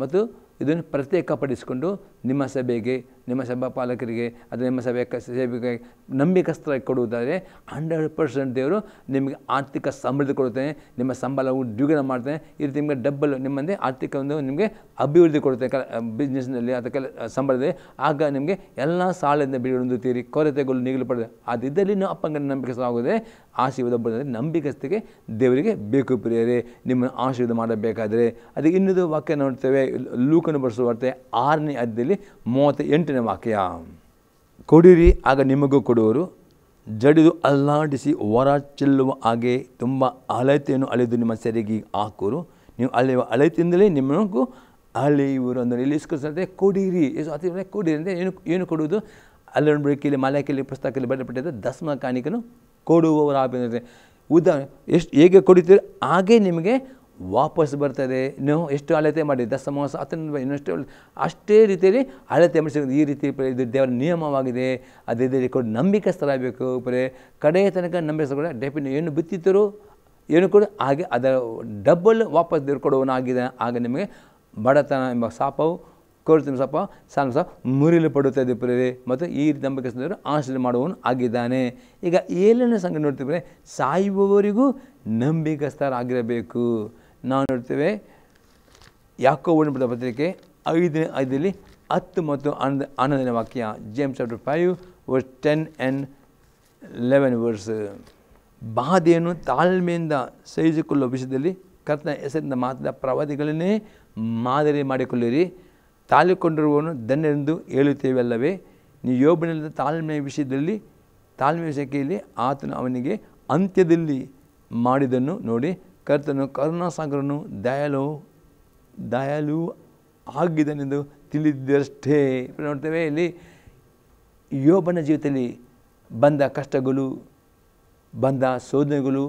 ಮತ್ತು ಇದನ್ನು ಪ್ರತ್ಯೇಕಪಡಿಸಿಕೊಂಡು ನಿಮ್ಮ ಸಭೆಗೆ ನಿಮ್ಮ ಸಭಾ ಪಾಲಕರಿಗೆ ಅದು ನಿಮ್ಮ ಸೇವೆಗೆ ನಂಬಿಕಸ್ಥರಾಗಿ ಕೊಡುವುದಾದರೆ 100% ದೇವರು ನಿಮಗೆ ಆರ್ಥಿಕ ಸಮೃದ್ಧಿ ಕೊಡುತ್ತಾನೆ. ನಿಮ್ಮ ಸಂಬಳವು ದ್ವಿಗುಣ ಮಾಡ್ತಾನೆ. ಈ ರೀತಿ ನಿಮಗೆ ಡಬ್ಬಲ್ ನಿಮ್ಮಂದೇ ಆರ್ಥಿಕ ನಿಮಗೆ ಅಭಿವೃದ್ಧಿ ಕೊಡುತ್ತೆ ಬಿಸ್ನೆಸ್ನಲ್ಲಿ ಅಥವಾ ಸಂಬಳದಲ್ಲಿ. ಆಗ ನಿಮಗೆ ಎಲ್ಲ ಸಾಲದಿಂದ ಬಿಡುಗಡೆ ಹೊಂದುತ್ತೀರಿ, ಕೊರತೆಗಳು ನೀಗಲು ಪಡೆದ ಅದಿದ್ದಲ್ಲಿ ನೀವು ಅಪ್ಪಂಗ ನಂಬಿಕಸ್ಥರಾಗುವುದೇ ಆಶೀರ್ವಾದ ಬರ್ತದೆ. ನಂಬಿಕಸ್ಥಿಗೆ ದೇವರಿಗೆ ಬೇಕು ಪ್ರಿಯರೇ, ನಿಮ್ಮನ್ನು ಆಶೀರ್ವಾದ ಮಾಡಬೇಕಾದರೆ. ಅದಕ್ಕೆ ಇನ್ನೊಂದು ವಾಕ್ಯ ನೋಡ್ತೇವೆ. ಲೂಕನ ಬರೆಸುವ ವಾರ್ತೆ 6ನೇ ಅಧ್ಯಾಯದಲ್ಲಿ 38ನೇ ವಾಕ್ಯ. ಕೊಡಿರಿ ಆಗ ನಿಮಗೂ ಕೊಡುವರು, ಜಡಿದು ಅಲ್ಲಾಡಿಸಿ ಹೊರ ಚೆಲ್ಲುವ ಹಾಗೆ ತುಂಬ ಅಳತೆಯನ್ನು ಅಳೆದು ನಿಮ್ಮ ಸೆರೆಗೆ ಹಾಕುವರು, ನೀವು ಅಳೆಯುವ ಅಳತೆಯಿಂದಲೇ ನಿಮಗೂ ಅಳೆಯುವರು. ಅಂದರೆ ಇಲ್ಲಿ ಇಸ್ಕೊಳ್ತಾರೆ ಕೊಡಿರಿ. ಅತಿ ಕೊಡಿರಿ ಅಂದರೆ ಏನು ಕೊಡುವುದು? ಅಲ್ಲೊಂದು ಬೆಳಕಿಲಿ ಮಲಕಿಲಿ ಪುಸ್ತಕದಲ್ಲಿ ಬರೆಯಲ್ಪಟ್ಟಿದೆ, ದಸ್ಮ ಕಾಣಿಕನು ಕೊಡುವವರಾಗಿದ್ದಾರೆ. ಉದಾಹರಣೆ ಹೇಗೆ ಕೊಡುತ್ತೀರಿ ಹಾಗೆ ನಿಮಗೆ ವಾಪಸ್ ಬರ್ತದೆ. ನೀವು ಎಷ್ಟು ಅಳತೆ ಮಾಡಿ ದಸಮಾಸ ಅಥವಾ ಇನ್ನಷ್ಟು ಅಷ್ಟೇ ರೀತಿಯಲ್ಲಿ ಅಳತೆ ಮಾಡಿಸಿರೋದು. ಈ ರೀತಿ ಇದು ದೇವರ ನಿಯಮವಾಗಿದೆ. ಅದೇ ರೀತಿ ಕೊಡು ನಂಬಿಕಸ್ಥರಾಗಬೇಕು. ಬರೀ ಕಡೆಯ ತನಕ ನಂಬಿಕೆ ಡೆಫಿನೆಟ್ ಏನು ಬಿತ್ತಿತ್ತರೋ ಏನು ಕೊಡು ಹಾಗೆ ಅದರ ಡಬಲ್ ವಾಪಸ್ ದೇವರು ಕೊಡುವನಾಗಿದೆ. ಆಗ ನಿಮಗೆ ಬಡತನ ಎಂಬ ಶಾಪವು ಕೊರತೆ ಶಾಪ ಸಾಲ ಸಹ ಮುರಿಲು ಪಡುತ್ತದೆ ಪ್ರೇರೆ. ಮತ್ತು ಈ ನಂಬಿಕಸ್ಥರು ಆಶ್ರಯ ಮಾಡುವವನು ಆಗಿದ್ದಾನೆ. ಈಗ ಏಳನೇ ಸಂಘ ನೋಡ್ತೀವಿ, ಸಾಯುವವರಿಗೂ ನಂಬಿಕಸ್ಥರಾಗಿರಬೇಕು. ನಾವು ನೋಡ್ತೇವೆ ಯಾಕೋಬನ ಬರೆದ ಪತ್ರಿಕೆ 5:5 10 ಮತ್ತು 11ನೇ ವಾಕ್ಯ. James chapter 5 verse 10 and 11 verse. ಬಾಧೆಯನ್ನು ತಾಳ್ಮೆಯಿಂದ ಸಹಿಸಿಕೊಳ್ಳುವ ವಿಷಯದಲ್ಲಿ ಕರ್ತನ ಹೆಸರಿಂದ ಮಾತ್ರ ಪ್ರವಾದಿಗಳನ್ನೇ ಮಾದರಿ ಮಾಡಿಕೊಳ್ಳಿರಿ. ತಾಳಿಕೊಂಡಿರುವವನು ಧನ್ಯರೆಂದು ಹೇಳುತ್ತೇವಲ್ಲವೇ? ನೀವು ಯೋಬನಿಂದ ತಾಳ್ಮೆಯ ವಿಷಯಕ್ಕೆ ಆತನು ಅವನಿಗೆ ಅಂತ್ಯದಲ್ಲಿ ಮಾಡಿದನ್ನು ನೋಡಿ ಕರ್ತನು ಕರುಣಾಸಾಗರನು ದಯಾಳು ಆಗಿದನೆಂದು ತಿಳಿದಷ್ಟೇ. ನೋಡ್ತೇವೆ ಇಲ್ಲಿ ಯೋಬನ ಜೀವಿತದಲ್ಲಿ ಬಂದ ಕಷ್ಟಗಳು, ಬಂದ ಶೋಧನೆಗಳು,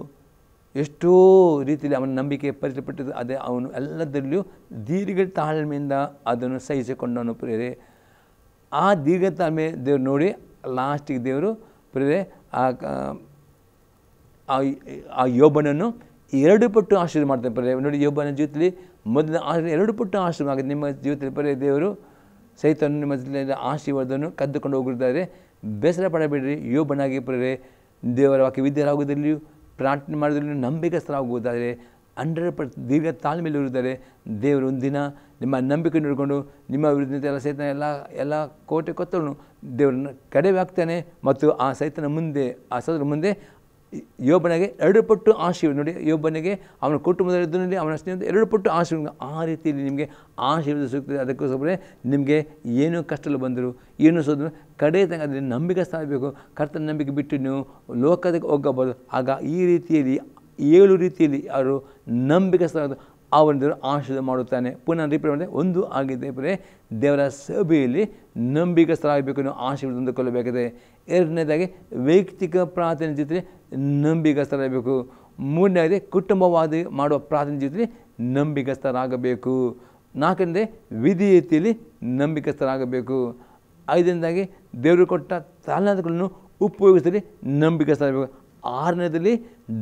ಎಷ್ಟೋ ರೀತಿಯಲ್ಲಿ ಅವನ ನಂಬಿಕೆ ಪರಿಚಯಪಟ್ಟಿದ್ದು. ಅದೇ ಅವನು ಎಲ್ಲದರಲ್ಲಿಯೂ ದೀರ್ಘ ತಾಳ್ಮೆಯಿಂದ ಅದನ್ನು ಸಹಿಸಿಕೊಂಡವನು ಪ್ರೇರೆ. ಆ ದೀರ್ಘ ತಾಳ್ಮೆ ದೇವರು ನೋಡಿ ಲಾಸ್ಟಿಗೆ ದೇವರು ಪ್ರೇರೆ ಆ ಯೋಬನನ್ನು 2 ಪಟ್ಟು ಆಶೀರ್ವಾದ ಮಾಡ್ತಾನೆ ಪ್ರೇರೆ. ನೋಡಿ ಯೋಬನ ಜೀವಿತದಲ್ಲಿ ಮೊದಲಿನ ಆಶೀರ್ವಾದ 2 ಪಟ್ಟು ಆಶೀರ್ವಾದ ಆಗಿದೆ. ನಿಮ್ಮ ಜೀವಿತದಲ್ಲಿ ಪ್ರೇರೆ ದೇವರು ಸಹಿತ ನಿಮ್ಮ ಆಶೀರ್ವಾದವನ್ನು ಕದ್ದುಕೊಂಡು ಹೋಗಿದ್ದಾರೆ. ಬೇಸರ ಪಡಬೇಡ್ರಿ. ಯೋಬನಾಗಿ ಪ್ರೇರೆ ದೇವರ ವಾಕ್ಯ ವಿದ್ಯರಾಗುವುದರಲ್ಲಿಯೂ ಪ್ರಾರ್ಥನೆ ಮಾಡೋದ್ರಲ್ಲಿ ನಂಬಿಕಸ್ಥರಾಗುವುದಾದರೆ 100% ದೀರ್ಘ ತಾಳ್ಮೆಯಲ್ಲಿ ಇರುತ್ತಾರೆ. ದೇವರು ಒಂದಿನ ನಿಮ್ಮ ನಂಬಿಕೆ ನೋಡಿಕೊಂಡು ನಿಮ್ಮ ವಿರುದ್ಧ ಸೈತನ ಎಲ್ಲ ಕೋಟೆ ಕೊತ್ತವನು ದೇವರನ್ನು ಕಡಿಮೆ ಆಗ್ತಾನೆ. ಮತ್ತು ಆ ಸೈತನ ಮುಂದೆ ಆ ಸದರ ಮುಂದೆ ಯೋಬನಿಗೆ 2 ಪಟ್ಟು ಆಶೀರ್ವಾದ. ನೋಡಿ ಯೋಬನಿಗೆ ಅವನ ಕುಟುಂಬದಲ್ಲಿ ಅವನ ಸ್ನೇಹಿತ 2 ಪಟ್ಟು ಆಶೀರ್ವಾದ. ಆ ರೀತಿಯಲ್ಲಿ ನಿಮಗೆ ಆಶೀರ್ವಾದ ಸಿಗ್ತದೆ. ಅದಕ್ಕೋಸ್ಕರ ನಿಮಗೆ ಏನೂ ಕಷ್ಟಲು ಬಂದರು ಏನು ಸೋದ್ರು ಕಡೆ ತನಕ ಅದರಲ್ಲಿ ನಂಬಿಕಸ್ಥರಾಗಬೇಕು. ಕರ್ತನ ನಂಬಿಕೆ ಬಿಟ್ಟು ನೀವು ಲೋಕದಕ್ಕೆ ಹೋಗಬಹುದು. ಆಗ ಈ ರೀತಿಯಲ್ಲಿ 7 ರೀತಿಯಲ್ಲಿ ಅವರು ನಂಬಿಕಸ್ಥರಾದ ಅವನ ದೇವರು ಆಶೀರ್ವಾದ ಮಾಡುತ್ತಾನೆ. ಪುನಃ ರಿಪೀಟ್ ಮಾಡಿದೆ, ಒಂದು ಆಗಿದೆ ಬರೇ ದೇವರ ಸಭೆಯಲ್ಲಿ ನಂಬಿಕಸ್ಥರಾಗಬೇಕು, ನೀವು ಆಶೀರ್ವಾದ ಹೊಂದಿಕೊಳ್ಳಬೇಕಾಗಿದೆ. ಎರಡನೇದಾಗಿ ವೈಯಕ್ತಿಕ ಪ್ರಾರ್ಥನೆ ಜೊತೆ ನಂಬಿಕಸ್ಥರಾಗಬೇಕು. ಮೂರನೇದಾಗಿ ಕುಟುಂಬವಾದಿ ಮಾಡುವ ಪ್ರಾರ್ಥನೆ ಜೊತೆ ನಂಬಿಕಸ್ಥರಾಗಬೇಕು. ನಾಲ್ಕನೇದೇ ವಿಧೇಯತೆಯಲ್ಲಿ ನಂಬಿಕಸ್ಥರಾಗಬೇಕು. ಐದನೇದಾಗಿ ದೇವರು ಕೊಟ್ಟ ತಾಲಂತುಗಳನ್ನು ಉಪಯೋಗಿಸಲಿ ನಂಬಿಕಸ್ಥರಾಗಬೇಕು. ಆರನೇದಲ್ಲಿ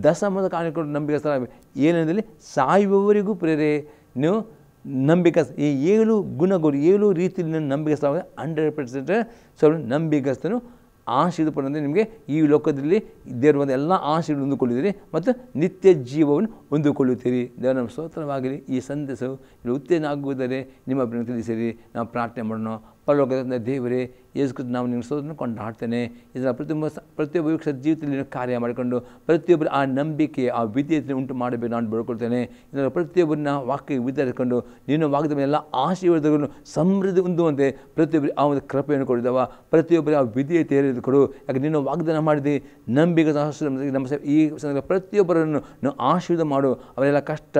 ದಶಮದ ಕಾಣಿಕೊಂಡು ನಂಬಿಕಸ್ಥರಾಗಬೇಕು. ಏಳನೇದಲ್ಲಿ ಸಾಯುವವರಿಗೂ ಪ್ರೇರೆ ನೀವು ನಂಬಿಕಸ್ಥ. ಈ 7 ಗುಣಗಳು 7 ರೀತಿಯಲ್ಲಿ ನಂಬಿಕಸ್ಥರಾಗ 100% ನಂಬಿಕಸ್ಥನು ಆಶೀರ್ವಾದ ಪಡೆದಂತೆ ನಿಮಗೆ ಈ ಲೋಕದಲ್ಲಿ ದೇವರ ಎಲ್ಲ ಆಶೀರ್ವಾದ ಹೊಂದಿಕೊಳ್ಳುತ್ತೀರಿ ಮತ್ತು ನಿತ್ಯ ಜೀವವನ್ನು ಹೊಂದಿಕೊಳ್ಳುತ್ತೀರಿ. ದೇವರ ನಮ್ಮ ಸ್ತೋತ್ರವಾಗಲಿ. ಈ ಸಂದೇಶವು ಉತ್ತೇಜನ ಆಗುವುದರೆ ನಿಮ್ಮ ತಿಳಿಸಿರಿ. ನಾವು ಪ್ರಾರ್ಥನೆ ಮಾಡೋಣ. ಪರಲೋಕದ ದೇವರೇ, ಯೇಸು ಕ್ರಿಸ್ತ ನಾವು ನಿಮ್ಮ ಸ್ತೋತ್ರವನ್ನು ಕೊಂಡಾಡ್ತೇನೆ. ಇದರ ಪ್ರತಿಯೊಬ್ಬ ವೀಕ್ಷಕ ಜೀವಿತದಲ್ಲಿ ಕಾರ್ಯ ಮಾಡಿಕೊಂಡು ಪ್ರತಿಯೊಬ್ಬರು ಆ ನಂಬಿಕೆ ಆ ವಿದ್ಯೆಯನ್ನು ಉಂಟು ಮಾಡಬೇಕು ನಾನು ಬೇಡ್ಕೊಳ್ತೇನೆ. ಇದರ ಪ್ರತಿಯೊಬ್ಬರನ್ನ ವಾಕ್ಯ ವಿತರಿಸಿಕೊಂಡು ನೀನು ವಾಗ್ದ ಎಲ್ಲ ಆಶೀರ್ವಾದಗಳನ್ನು ಸಮೃದ್ಧಿ ಹೊಂದುವಂತೆ ಪ್ರತಿಯೊಬ್ಬರು ಆ ಒಂದು ಕೃಪೆಯನ್ನು ಕೊಡಿದವ. ಪ್ರತಿಯೊಬ್ಬರು ಆ ವಿದ್ಯೆತೆ ಕೊಡು. ಯಾಕೆ ನೀನು ವಾಗ್ದಾನ ಮಾಡಿದೆ ನಂಬಿಕೆ ನಮ್ಮ ಈ ಪ್ರತಿಯೊಬ್ಬರನ್ನು ನಾವು ಆಶೀರ್ವಾದ ಮಾಡು. ಅವರೆಲ್ಲ ಕಷ್ಟ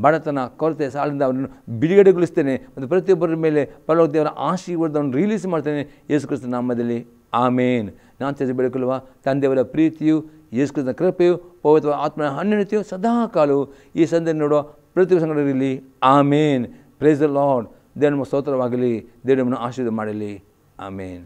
ಬಡತನ ಕೊರತೆ ಸಾಲಿಂದ ಅವರನ್ನು ಬಿಡುಗಡೆಗೊಳಿಸ್ತೇನೆ ಮತ್ತು ಪ್ರತಿಯೊಬ್ಬರ ಮೇಲೆ ಪರಲೋಕ ದೇವರ ಆಶೀರ್ವಾದವನ್ನು ರಿಲೀಸ್ ಮಾಡ್ತೇನೆ ಯೇಸು ಕ್ರಿಸ್ತ ನಾಮದಲ್ಲಿ. ಆಮೇನ್. ನಾನು ತಿಳಿಸಿ ಬೆಳಕೊಳ್ಳುವ ತಂದೆಯವರ ಪ್ರೀತಿಯು, ಯೇಸು ಕ್ರಿಸ್ತನ ಕೃಪೆಯು, ಪವಿತ್ರ ಆತ್ಮನ ಅನ್ಯೋನ್ಯತೆಯು ಸದಾ ಕಾಲವು ಈ ಸಂದೇಶ ನೋಡುವ ಪ್ರತಿಯೊಬ್ಬ ಸಂಗಡದಲ್ಲಿ. ಆಮೇನ್. Praise the Lord. ದೇವರ ಸ್ತೋತ್ರವಾಗಲಿ. ದೇವರು ನಮ್ಮನ್ನು ಆಶೀರ್ವಾದ ಮಾಡಲಿ. ಆಮೇನ್.